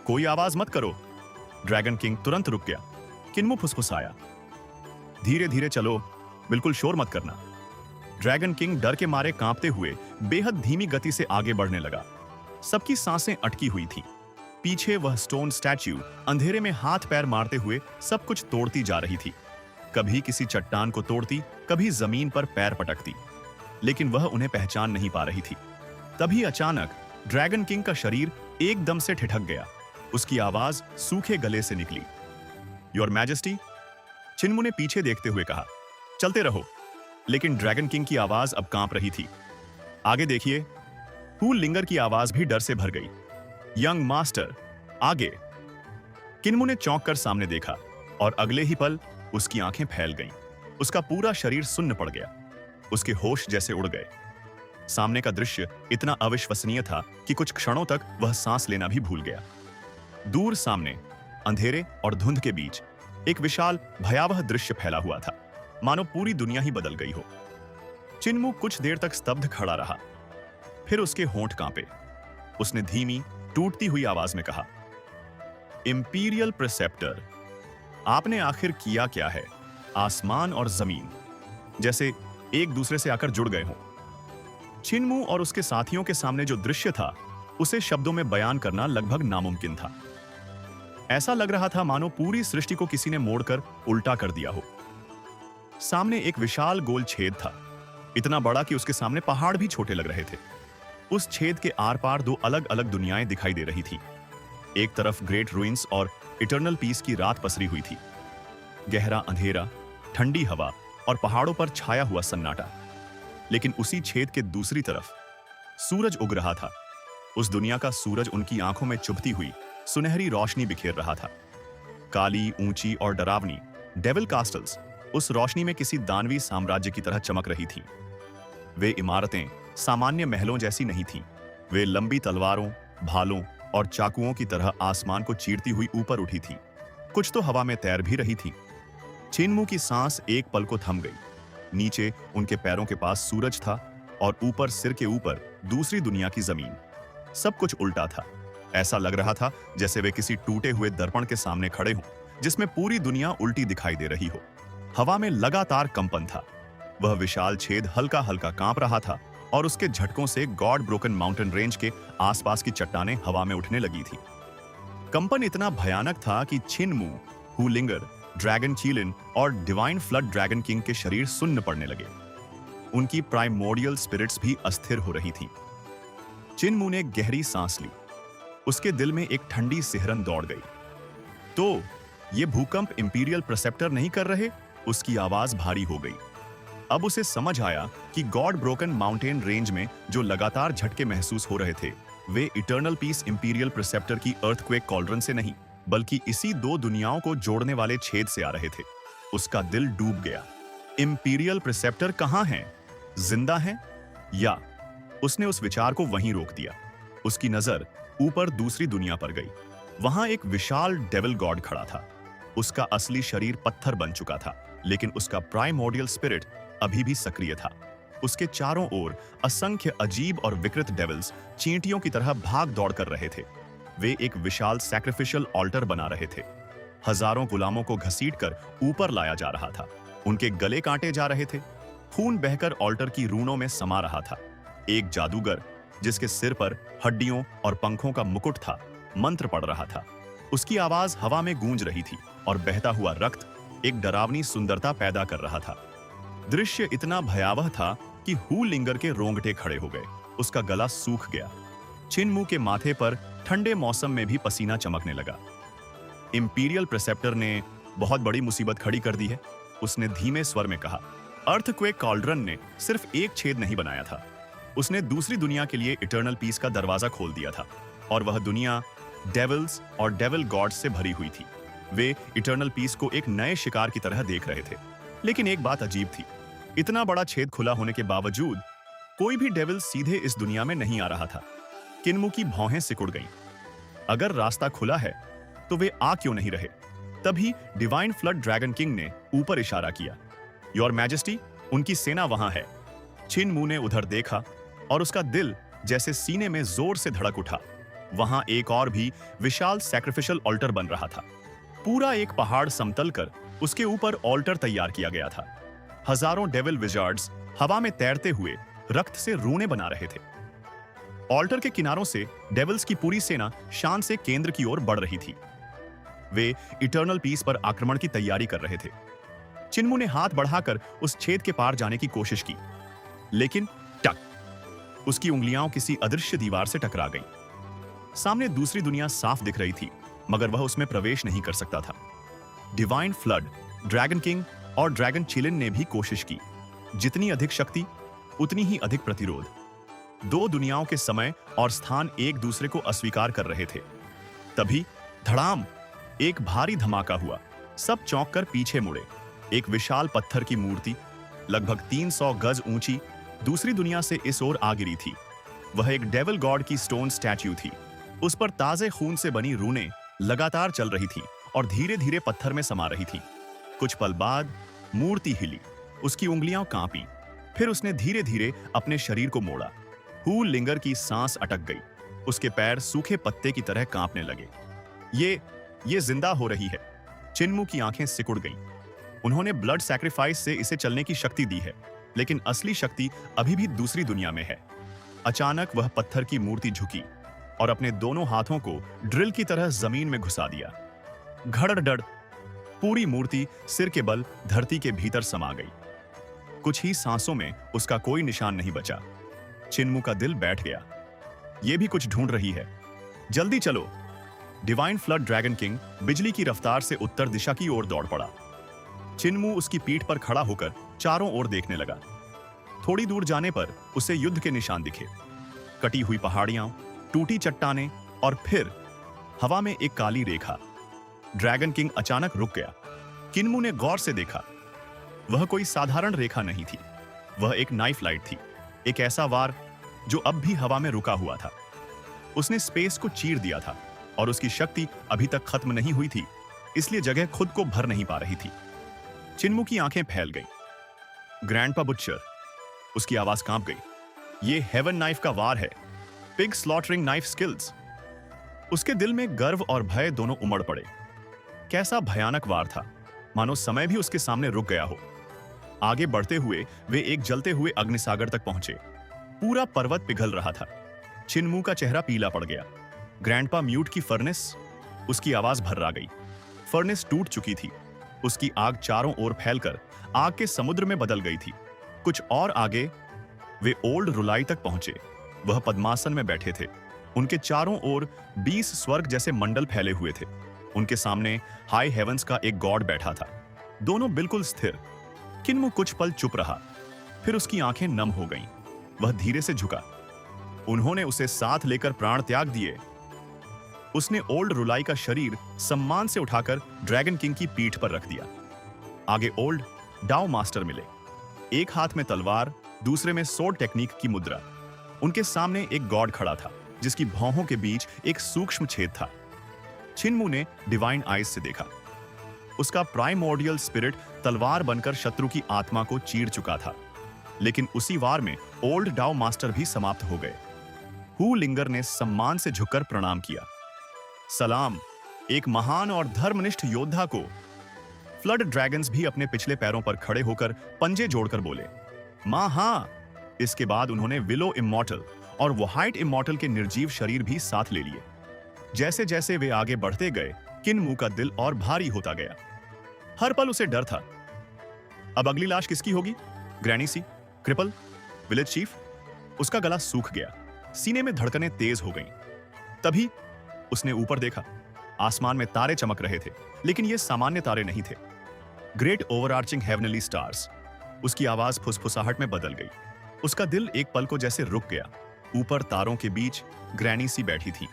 कोई आवाज मत करो। ड्रैगन किंग तुरंत रुक गया। किन्मू फुसफुसाया, धीरे धीरे चलो, बिल्कुल शोर मत करना। ड्रैगन किंग डर के मारे कांपते हुए बेहद धीमी गति से आगे बढ़ने लगा। सबकी सांसें अटकी हुई थीं। पीछे वह स्टोन स्टैच्यू अंधेरे में हाथ पैर मारते हुए सब कुछ तोड़ती जा रही थी। कभी किसी चट्टान को तोड़ती, कभी जमीन पर पैर पटकती, लेकिन वह उन्हें पहचान नहीं पा रही थी। तभी अचानक ड्रैगन किंग का शरीर एकदम से ठिठक गया। उसकी आवाज सूखे गले से निकली, योर मैजेस्टी। चिनमू ने पीछे देखते हुए कहा, चलते रहो। लेकिन ड्रैगन किंग की आवाज अब कांप रही थी। आगे देखिए। हूल लिंगर की आवाज भी डर से भर गई, यंग मास्टर, आगे। किन्मू ने चौंक कर सामने देखा और अगले ही पल उसकी आंखें फैल गईं। उसका पूरा शरीर सुन्न पड़ गया। उसके होश जैसे उड़ गए। सामने का दृश्य इतना अविश्वसनीय था कि कुछ क्षणों तक वह सांस लेना भी भूल गया। दूर सामने अंधेरे और धुंध के बीच एक विशाल भयावह दृश्य फैला हुआ था, मानो पूरी दुनिया ही बदल गई हो। चिनमू कुछ देर तक स्तब्ध खड़ा रहा, फिर उसके होंठ कांपे। उसने धीमी टूटती हुई आवाज में कहा, इंपीरियल प्रिसेप्टर, आपने आखिर किया क्या है? आसमान और जमीन जैसे एक दूसरे से आकर जुड़ गए हों। चिनमू और उसके साथियों के सामने जो दृश्य था, उसे शब्दों में बयान करना लगभग नामुमकिन था। ऐसा लग रहा था मानो पूरी सृष्टि को किसी ने मोड़कर उल्टा कर दिया हो। सामने एक विशाल गोल छेद था, इतना बड़ा कि उसके सामने पहाड़ भी छोटे लग रहे थे। उस छेद के आर पार दो अलग अलग दुनियाएं दिखाई दे रही थी। एक तरफ ग्रेट रूइंस और इटर्नल पीस की रात पसरी हुई थी। गहरा अंधेरा, ठंडी हवा और पहाड़ों पर छाया हुआ सन्नाटा। लेकिन उसी छेद के दूसरी तरफ सूरज उग रहा था। उस दुनिया का सूरज उनकी आंखों में चुभती हुई सुनहरी रोशनी बिखेर रहा था। काली, ऊंची और डरावनी डेविल कास्टल्स उस रोशनी में किसी दानवी साम्राज्य की तरह चमक रही थीं। वे इमारतें सामान्य महलों जैसी नहीं थीं, वे लंबी तलवारों, भालों और चाकुओं की तरह आसमान को चीरती हुई ऊपर उठी थी। कुछ तो हवा में तैर भी रही थी। छिनमू की सांस एक पल को थम गई। नीचे उनके पैरों के पास सूरज था और ऊपर सिर के ऊपर दूसरी दुनिया की जमीन। सब कुछ उल्टा था। ऐसा लग रहा था जैसे वे किसी टूटे हुए दर्पण के सामने खड़े हों, जिसमें पूरी दुनिया उल्टी दिखाई दे रही हो। हवा में लगातार कंपन था। वह विशाल छेद हल्का हल्का कांप रहा था और उसके झटकों से गॉड ब्रोकन माउंटेन रेंज के आसपास की चट्टानें हवा में उठने लगी थी। कंपन इतना भयानक था कि छिनमू, हुलिंगर, ड्रैगन चीलिन और डिवाइन फ्लड ड्रैगन किंग के शरीर सुन्न पड़ने लगे। उनकी प्राइमोर्डियल स्पिरिट्स भी अस्थिर हो रही थीं। छिनमू ने गहरी सांस ली। उसके दिल में एक ठंडी सिहरन दौड़ गई। तो ये भूकंप इंपीरियल प्रेसेप्टर नहीं कर रहे? उसकी आवाज भारी हो गई। अब उसे समझ आया कि गॉड ब्रोकन माउंटेन रेंज में जो लगातार झटके महसूस हो रहे थे, वे इटर्नल पीस इंपीरियल प्रेसेप्टर की अर्थक्वेक कॉल्ड्रन से नहीं, बल्कि इसी दो दुनियाओं को जोड़ने वाले छेद से आ रहे थे। उसका दिल डूब गया। इंपीरियल प्रेसेप्टर कहां है? जिंदा है? या? उसने उस विचार को वहीं रोक दिया। उसकी नजर ऊपर दूसरी दुनिया पर गई। वहां एक विशाल डेविल गॉड खड़ा था। उसका असली शरीर पत्थर बन चुका था, लेकिन उसका प्राइमोर्डियल स्पिरिट अभी भी सक्रिय था। उसके चारों ओर असंख्य अजीब और विकृत डेविल्स चींटियों की तरह भाग दौड़ कर रहे थे। वे एक विशाल सैक्रिफिशियल ऑल्टर बना रहे थे। हजारों गुलामों को घसीटकर ऊपर लाया जा रहा था। उनके गले काटे जा रहे थे। खून बहकर ऑल्टर की रूणों में समा रहा था। एक जादूगर, जिसके सिर पर हड्डियों और पंखों का मुकुट था, मंत्र पढ़ रहा था। उसकी आवाज हवा में गूंज रही थी और बहता हुआ रक्त एक डरावनी सुंदरता पैदा कर रहा था। दृश्य इतना भयावह था कि हुलिंगर के रोंगटे खड़े हो गए। उसका गला सूख गया। छिनमू के माथे पर ठंडे मौसम में भी पसीना चमकने लगा। इंपीरियल प्रेसेप्टर ने बहुत बड़ी मुसीबत खड़ी कर दी है, उसने धीमे स्वर में कहा। अर्थक्वेक कॉल्ड्रन ने सिर्फ एक छेद नहीं बनाया था, उसने दूसरी दुनिया के लिए इटर्नल पीस का दरवाजा खोल दिया था। और वह दुनिया डेविल्स और डेविल गॉड्स से भरी हुई थी। वे इटर्नल पीस को एक नए शिकार की तरह देख रहे थे। लेकिन एक बात अजीब थी। इतना बड़ा छेद खुला होने के बावजूद कोई भी डेविल सीधे इस दुनिया में नहीं आ रहा था। छिनमू की भौहें सिकुड़ गईं। अगर रास्ता खुला है तो वे आ क्यों नहीं रहे? तभी डिवाइन फ्लड ड्रैगन किंग ने ऊपर इशारा किया। योर मैजेस्टी, उनकी सेना वहां है। छिनमू ने उधर देखा और उसका दिल जैसे सीने में जोर से धड़क उठा। वहां एक और भी विशाल सैक्रिफिशियल ऑल्टर बन रहा था। पूरा एक पहाड़ समतल कर उसके ऊपर ऑल्टर तैयार किया गया था। हजारों डेविल विजार्ड्स हवा में तैरते हुए रक्त से रूणे बना रहे थे। ऑल्टर के किनारों से डेविल्स की पूरी सेना शान से केंद्र की ओर बढ़ रही थी। वे इटर्नल पीस पर आक्रमण की तैयारी कर रहे थे। छिनमू ने हाथ बढ़ाकर उस छेद के पार जाने की कोशिश की, लेकिन टक, उसकी उंगलियां किसी अदृश्य दीवार से टकरा गईं। सामने दूसरी दुनिया साफ दिख रही थी, मगर वह उसमें प्रवेश नहीं कर सकता था। डिवाइन फ्लड, ड्रैगन किंग और ड्रैगन चिलिन ने भी कोशिश की। जितनी अधिक शक्ति, उतनी ही अधिक प्रतिरोध। दो दुनियाओं के समय और स्थान एक दूसरे को अस्वीकार कर रहे थे। तभी धड़ाम, एक भारी धमाका हुआ। सब चौंक कर पीछे मुड़े। एक विशाल पत्थर की मूर्ति, लगभग 300 गज ऊंची, दूसरी दुनिया से इस ओर आ गिरी थी। वह एक डेविल गॉड की स्टोन स्टैच्यू थी। उस पर ताजे खून से बनी रूनें लगातार चल रही थी और धीरे धीरे पत्थर में समा रही थी। कुछ पल बाद मूर्ति हिली, उसकी उंगलियां कांपी। फिर उसने धीरे धीरे अपने शरीर को मोड़ा। हुलिंगर की सांस अटक गई। उसके पैर सूखे पत्ते की तरह कांपने लगे। ये जिंदा हो रही है। छिनमू की आंखें सिकुड़ गईं। उन्होंने ब्लड सैक्रिफाइस से इसे चलने की शक्ति दी है, लेकिन असली शक्ति अभी भी दूसरी दुनिया में है। अचानक वह पत्थर की मूर्ति झुकी और अपने दोनों हाथों को ड्रिल की तरह जमीन में घुसा दिया। घड़डड़, पूरी मूर्ति सिर के बल धरती के भीतर समा गई। कुछ ही सांसों में उसका कोई निशान नहीं बचा। छिनमू का दिल बैठ गया। यह भी कुछ ढूंढ रही है। जल्दी चलो। डिवाइन फ्लड ड्रैगन किंग बिजली की रफ्तार से उत्तर दिशा की ओर दौड़ पड़ा। छिनमू उसकी पीठ पर खड़ा होकर चारों ओर देखने लगा। थोड़ी दूर जाने पर उसे युद्ध के निशान दिखे। कटी हुई पहाड़ियां, टूटी चट्टानें और फिर हवा में एक काली रेखा। ड्रैगन किंग अचानक रुक गया। छिनमू ने गौर से देखा। वह कोई साधारण रेखा नहीं थी। वह एक नाइफ लाइट थी। एक ऐसा वार जो अब भी हवा में रुका हुआ था। उसने स्पेस को चीर दिया था और उसकी शक्ति अभी तक खत्म नहीं हुई थी, इसलिए जगह खुद को भर नहीं पा रही थी। चिन्मू की आंखें फैल गईं। ग्रैंडपा बुच्चर, उसकी आवाज कांप गई। ये हेवन नाइफ का वार है, पिग स्लॉटरिंग नाइफ स्किल्स। उसके दिल में गर्व और भय दोनों उमड़ पड़े। कैसा भयानक वार था, मानो समय भी उसके सामने रुक गया हो। आगे बढ़ते हुए वे एक जलते हुए अग्निसागर तक पहुंचे। पूरा पर्वत पिघल रहा था। चिन्मू का चेहरा पीला पड़ गया। ग्रैंडपा म्यूट की फर्नेस, उसकी आवाज भर्रा गई। फर्नेस टूट चुकी थी। उसकी आग चारों ओर फैलकर आग के समुद्र में बदल गई थी। कुछ और आगे वे ओल्ड रुलाई तक पहुंचे। वह पद्मासन में बैठे थे। उनके चारों ओर 20 स्वर्ग जैसे मंडल फैले हुए थे। उनके सामने हाई हेवंस का एक गॉड बैठा था, दोनों बिल्कुल स्थिर। चिन्मू कुछ पल चुप रहा, फिर उसकी आंखें नम हो गईं। वह धीरे से झुका। उन्होंने उसे साथ लेकर प्राण त्याग दिए। उसने ओल्ड रुलाई का शरीर सम्मान से उठाकर ड्रैगन किंग की पीठ पर रख दिया। आगे ओल्ड डाओ मास्टर मिले, एक हाथ में तलवार, दूसरे में सोर्ड टेक्निक की मुद्रा। उनके सामने एक गॉड खड़ा था, जिसकी भौहों के बीच एक सूक्ष्म छेद था। चिन्मू ने डिवाइन आइज से देखा। उसका प्राइमोर्डियल स्पिरिट तलवार बनकर शत्रु की आत्मा को चीर चुका था। लेकिन उसी वार में ओल्ड डाओ मास्टर भी समाप्त हो गए। हु लिंगर ने सम्मान से झुककर प्रणाम किया। सलाम एक महान और धर्मनिष्ठ योद्धा को। फ्लड ड्रैगन्स भी अपने पिछले पैरों पर खड़े होकर पंजे जोड़कर बोले, मां हां। इसके बाद उन्होंने विलो इमॉर्टल और व्हाइट इमॉर्टल के निर्जीव शरीर भी साथ ले लिए। जैसे जैसे वे आगे बढ़ते गए, चिन्मू का दिल और भारी होता गया। हर पल उसे डर था। अब अगली लाश किसकी होगी? ग्रैनी सी, क्रिपल, विलेज चीफ? उसका गला सूख गया, सीने में धड़कनें तेज हो गईं। तभी उसने ऊपर देखा। आसमान में तारे चमक रहे थे, लेकिन ये सामान्य तारे नहीं थे। Great overarching heavenly stars. उसकी आवाज फुसफुसाहट में बदल गई। उसका दिल एक पल को जैसे रुक गया। ऊपर तारों के बीच ग्रैनी सी बैठी थी।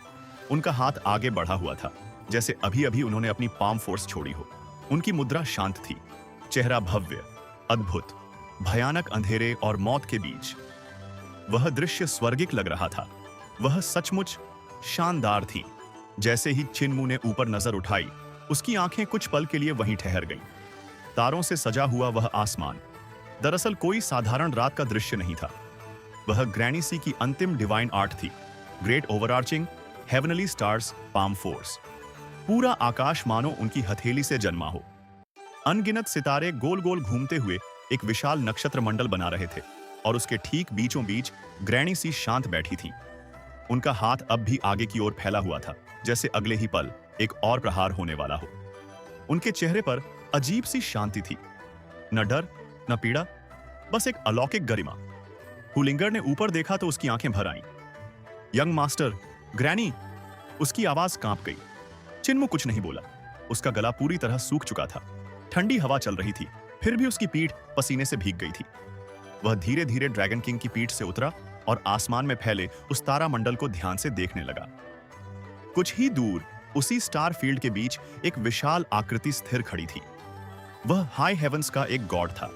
उनका हाथ आगे बढ़ा हुआ था, जैसे अभी अभी उन्होंने अपनी पाम फोर्स छोड़ी हो। उनकी मुद्रा शांत थी, चेहरा भव्य, अद्भुत, भयानक अंधेरे और मौत के बीच। वह दृश्य स्वर्गिक लग रहा था। वह सचमुच शानदार थी। जैसे ही चिन्मू ने ऊपर नजर उठाई, उसकी आंखें कुछ पल के लिए वहीं ठहर गईं। तारों से सजा हुआ वह आसमान दरअसल कोई साधारण रात का दृश्य नहीं था। वह ग्रैनी सी की अंतिम डिवाइन आर्ट थी। Great overarching heavenly stars palm force. पूरा आकाश मानो उनकी हथेली से जन्मा हो। अनगिनत सितारे गोल गोल घूमते हुए एक विशाल नक्षत्र मंडल बना रहे थे और उसके ठीक बीचों बीच ग्रैनी सी शांत बैठी थी। उनका हाथ अब भी आगे की ओर फैला हुआ था, जैसे अगले ही पल एक और प्रहार होने वाला हो। उनके चेहरे पर अजीब सी शांति थी, न डर न पीड़ा, बस एक अलौकिक गरिमा। हुलिंगर ने ऊपर देखा तो उसकी आंखें भर आईं। Young master, granny. उसकी आवाज कांप गई। चिन्मू कुछ नहीं बोला। उसका गला पूरी तरह सूख चुका था। ठंडी हवा चल रही थी, फिर भी उसकी पीठ पसीने से भीग गई थी। वह धीरे धीरे ड्रैगन किंग की पीठ से उतरा और आसमान में फैले उस तारा मंडल को ध्यान से देखने लगा। कुछ ही दूर उसी स्टार फील्ड के बीच एक विशाल आकृति स्थिर खड़ी थी। वह हाई हेवंस का एक गॉड था।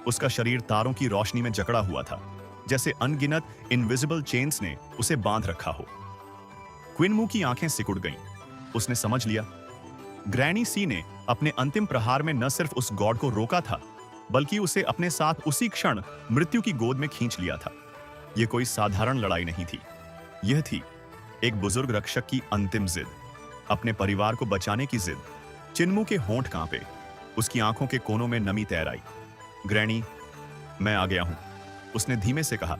उसका शरीर तारों की रोशनी में जकड़ा हुआ था, जैसे अनगिनत इनविजिबल चेन्स ने उसे बांध रखा हो। क्विनमू की आंखें सिकुड़ गईं। उसने समझ लिया, ग्रैनी सी ने अपने अंतिम प्रहार में न सिर्फ उस गॉड को रोका था, बल्कि उसे अपने साथ उसी क्षण मृत्यु की गोद में खींच लिया था। यह कोई साधारण लड़ाई नहीं थी। यह थी एक बुजुर्ग रक्षक की अंतिम जिद, अपने परिवार को बचाने की जिद। चिन्मू के होंठ कांपे, उसकी आंखों के कोनों में नमी तैर आई। ग्रैनी, मैं आ गया हूं, उसने धीमे से कहा,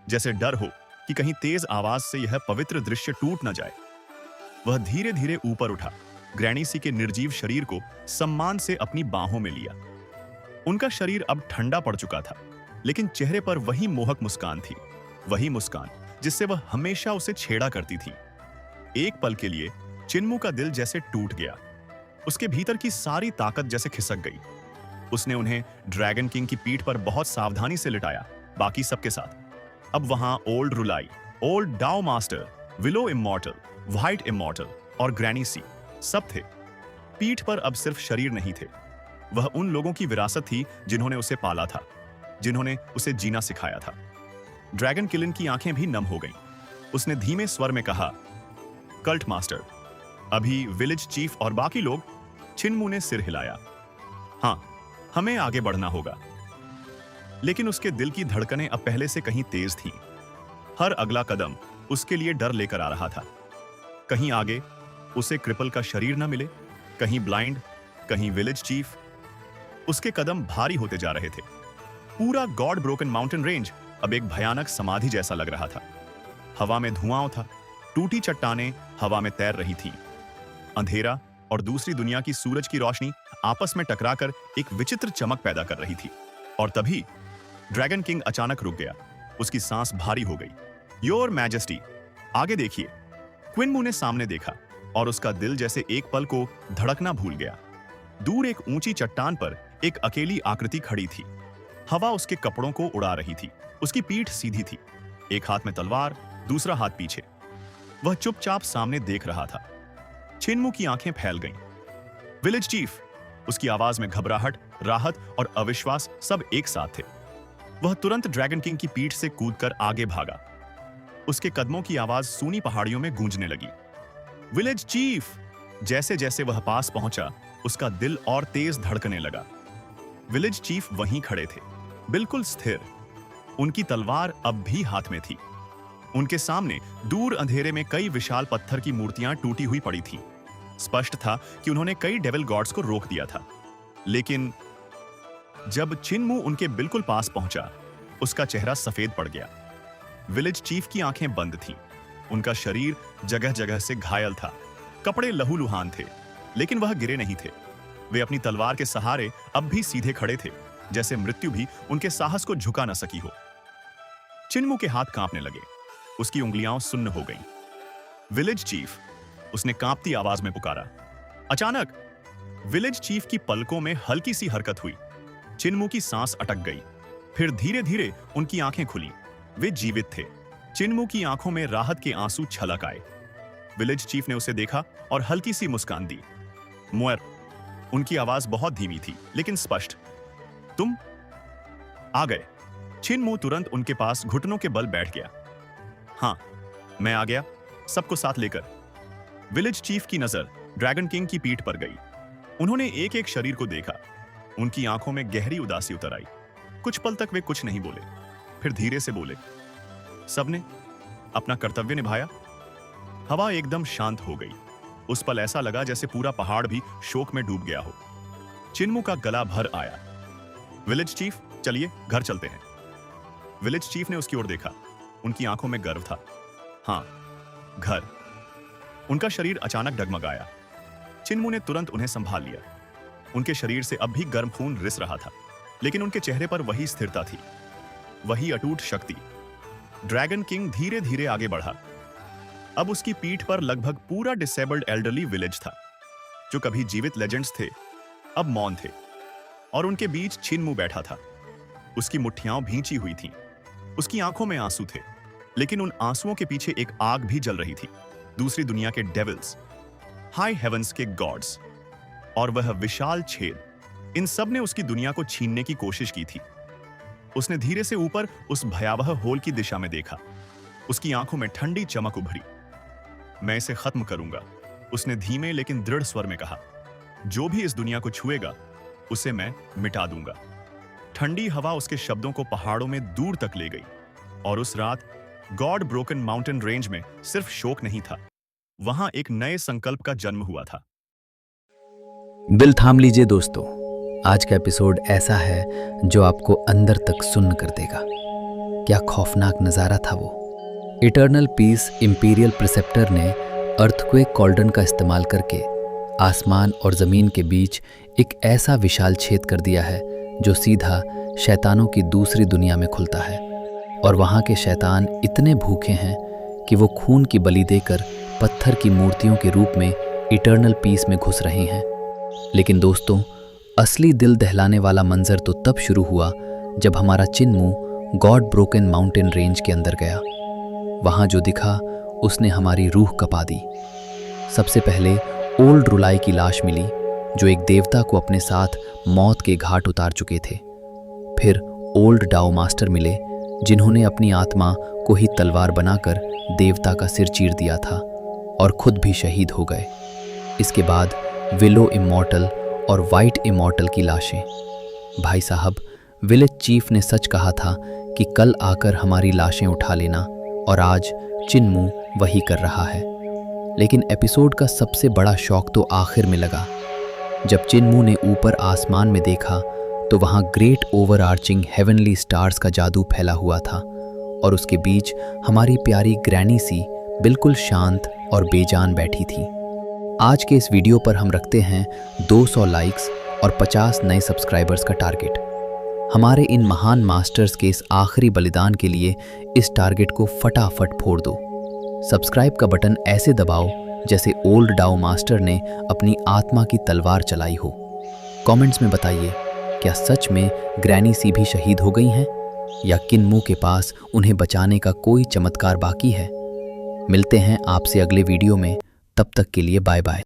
जैसे डर हो कि कहीं तेज आवाज से यह पवित्र दृश्य टूट न जाए। वह धीरे धीरे ऊपर उठा, ग्रैनी सी के निर्जीव शरीर को सम्मान से अपनी बाहों में लिया। उनका शरीर अब ठंडा पड़ चुका था, लेकिन चेहरे पर वही मोहक मुस्कान थी, वही मुस्कान जिससे वह हमेशा उसे छेड़ा करती थी। एक पल के लिए चिन्मू का दिल जैसे टूट गया। उसके भीतर की सारी ताकत जैसे खिसक गई। उसने उन्हें ड्रैगन किंग की पीठ पर बहुत सावधानी से लिटाया, बाकी सबके साथ। अब वहां old Rulai, old Dao master, willow immortal, white immortal और ग्रैनी सी सब थे। पीठ पर अब सिर्फ शरीर नहीं थे। वह उन लोगों की विरासत थी जिन्होंने उसे पाला था, जिन्होंने उसे जीना सिखाया था। ड्रैगन किलन की आंखें भी नम हो गईं। उसने धीमे स्वर में कहा, कल्ट मास्टर। अभी विलेज चीफ और बाकी लोग। छिनमू ने सिर हिलाया। हाँ, हमें आगे बढ़ना होगा। लेकिन उसके दिल की धड़कनें अब पहले से कहीं तेज थीं। हर अगला कदम उसके लिए डर लेकर आ रहा था। कहीं आगे उसे क्रिपल का शरीर न मिले, कहीं ब्लाइंड, कहीं विलेज चीफ। उसके कदम भारी होते जा रहे थे। पूरा गॉड ब्रोकन माउंटेन रेंज अब एक भयानक समाधि जैसा लग रहा था। हवा में धुआं था, टूटी चट्टानें हवा में तैर रही थीं। अंधेरा और दूसरी दुनिया की सूरज की रोशनी आपस में टकराकर एक विचित्र चमक पैदा कर रही थी। और तभी ड्रैगन किंग अचानक रुक गया। उसकी सांस भारी हो गई। योर मैजेस्टी, आगे देखिए। क्विनमू ने सामने देखा और उसका दिल जैसे एक पल को धड़कना भूल गया। दूर एक ऊंची चट्टान पर एक अकेली आकृति खड़ी थी। हवा उसके कपड़ों को उड़ा रही थी। उसकी पीठ सीधी थी, एक हाथ में तलवार, दूसरा हाथ पीछे। वह चुपचाप सामने देख रहा था। छिनमू की आंखें फैल गईं। विलेज चीफ, उसकी आवाज में घबराहट, राहत और अविश्वास सब एक साथ थे। वह तुरंत ड्रैगन किंग की पीठ से कूदकर आगे भागा। उसके कदमों की आवाज सूनी पहाड़ियों में गूंजने लगी। Village chief! जैसे जैसे वह पास पहुंचा, उसका दिल और तेज धड़कने लगा। विलेज चीफ वहीं खड़े थे, बिल्कुल स्थिर। उनकी तलवार अब भी हाथ में थी। उनके सामने दूर अंधेरे में कई विशाल पत्थर की मूर्तियां टूटी हुई पड़ी थीं। स्पष्ट था कि उन्होंने कई डेविल गॉड्स को रोक दिया था। लेकिन जब छिनमू उनके बिल्कुल पास पहुंचा, उसका चेहरा सफेद पड़ गया। विलेज चीफ की आंखें बंद थीं। उनका शरीर जगह जगह से घायल था। कपड़े लहूलुहान थे, लेकिन वह गिरे नहीं थे। वे अपनी तलवार के सहारे अब भी सीधे खड़े थे, जैसे मृत्यु भी उनके साहस को झुका न सकी हो। छिनमू के हाथ कांपने लगे। उसकी उंगलियां सुन्न हो गईं। विलेज चीफ, उसने कांपती आवाज में पुकारा। अचानक विलेज चीफ की पलकों में हल्की सी हरकत हुई। छिनमू की सांस अटक गई। फिर धीरे धीरे उनकी आंखें खुली। वे जीवित थे। छिनमू की आंखों में राहत के आंसू छलक आए। विलेज चीफ ने उसे देखा और हल्की सी मुस्कान दी। मुएर, उनकी आवाज बहुत धीमी थी लेकिन स्पष्ट। तुम आ गए। छिनमू तुरंत उनके पास घुटनों के बल बैठ गया। हाँ, मैं आ गया, सबको साथ लेकर। विलेज चीफ की नजर ड्रैगन किंग की पीठ पर गई। उन्होंने एक एक शरीर को देखा। उनकी आंखों में गहरी उदासी उतर आई। कुछ पल तक वे कुछ नहीं बोले, फिर धीरे से बोले, सबने अपना कर्तव्य निभाया। हवा एकदम शांत हो गई। उस पल ऐसा लगा जैसे पूरा पहाड़ भी शोक में डूब गया हो। छिनमू का गला भर आया। विलेज चीफ, चलिए घर चलते हैं। विलेज चीफ ने उसकी ओर देखा। उनकी आंखों में गर्व था। हाँ, घर। उनका शरीर अचानक डगमगाया। छिनमू ने तुरंत उन्हें संभाल लिया। उनके शरीर से अब भी गर्म खून रिस रहा था, लेकिन उनके चेहरे पर वही स्थिरता थी, वही अटूट शक्ति। ड्रैगन किंग धीरे धीरे आगे बढ़ा। अब उसकी पीठ पर लगभग पूरा डिसेबल्ड एल्डरली विलेज था। जो कभी जीवित लेजेंड्स थे, अब मौन थे। और उनके बीच छिनमू बैठा था। उसकी मुट्ठियां भींची हुई थीं। उसकी आंखों में आंसू थे, लेकिन उन आंसुओं के पीछे एक आग भी जल रही थी। दूसरी दुनिया के डेविल्स, हाई हेवंस के गॉड्स और वह विशाल छेद, इन सब ने उसकी दुनिया को छीनने की कोशिश की थी। उसने धीरे से ऊपर उस भयावह होल की दिशा में देखा। उसकी आंखों में ठंडी चमक उभरी। मैं इसे खत्म करूंगा, उसने धीमे लेकिन दृढ़ स्वर में कहा। जो भी इस दुनिया को छुएगा, उसे मैं मिटा दूंगा। ठंडी हवा उसके शब्दों को पहाड़ों में दूर तक ले गई। और उस रात गॉड ब्रोकन माउंटेन रेंज में सिर्फ शोक नहीं था, वहां एक नए संकल्प का जन्म हुआ था। दिल थाम लीजिए दोस्तों, आज का एपिसोड ऐसा है जो आपको अंदर तक सुन्न कर देगा। क्या खौफनाक नज़ारा था वो। इटर्नल पीस इंपीरियल प्रिसेप्टर ने अर्थक्वेक कॉल्डन का इस्तेमाल करके आसमान और ज़मीन के बीच एक ऐसा विशाल छेद कर दिया है जो सीधा शैतानों की दूसरी दुनिया में खुलता है। और वहाँ के शैतान इतने भूखे हैं कि वो खून की बलि देकर पत्थर की मूर्तियों के रूप में इटर्नल पीस में घुस रहे हैं। लेकिन दोस्तों, असली दिल दहलाने वाला मंजर तो तब शुरू हुआ जब हमारा छिनमू गॉड ब्रोकन माउंटेन रेंज के अंदर गया। वहाँ जो दिखा उसने हमारी रूह कपा दी। सबसे पहले ओल्ड रुलाई की लाश मिली, जो एक देवता को अपने साथ मौत के घाट उतार चुके थे। फिर ओल्ड डाओ मास्टर मिले, जिन्होंने अपनी आत्मा को ही तलवार बनाकर देवता का सिर चीर दिया था और खुद भी शहीद हो गए। इसके बाद विलो इमॉर्टल और वाइट इमॉर्टल की लाशें। भाई साहब, विलेज चीफ ने सच कहा था कि कल आकर हमारी लाशें उठा लेना, और आज चिन्मू वही कर रहा है। लेकिन एपिसोड का सबसे बड़ा शौक तो आखिर में लगा, जब चिन्मू ने ऊपर आसमान में देखा तो वहाँ ग्रेट ओवरआर्चिंग हेवनली स्टार्स का जादू फैला हुआ था, और उसके बीच हमारी प्यारी ग्रैनी सी बिल्कुल शांत और बेजान बैठी थी। आज के इस वीडियो पर हम रखते हैं 200 लाइक्स और 50 नए सब्सक्राइबर्स का टारगेट। हमारे इन महान मास्टर्स के इस आखिरी बलिदान के लिए इस टारगेट को फटाफट फोड़ दो। सब्सक्राइब का बटन ऐसे दबाओ जैसे ओल्ड डाओ मास्टर ने अपनी आत्मा की तलवार चलाई हो। कमेंट्स में बताइए, क्या सच में ग्रैनी सी भी शहीद हो गई हैं, या किन्मू के पास उन्हें बचाने का कोई चमत्कार बाकी है। मिलते हैं आपसे अगले वीडियो में, तब तक के लिए बाय बाय।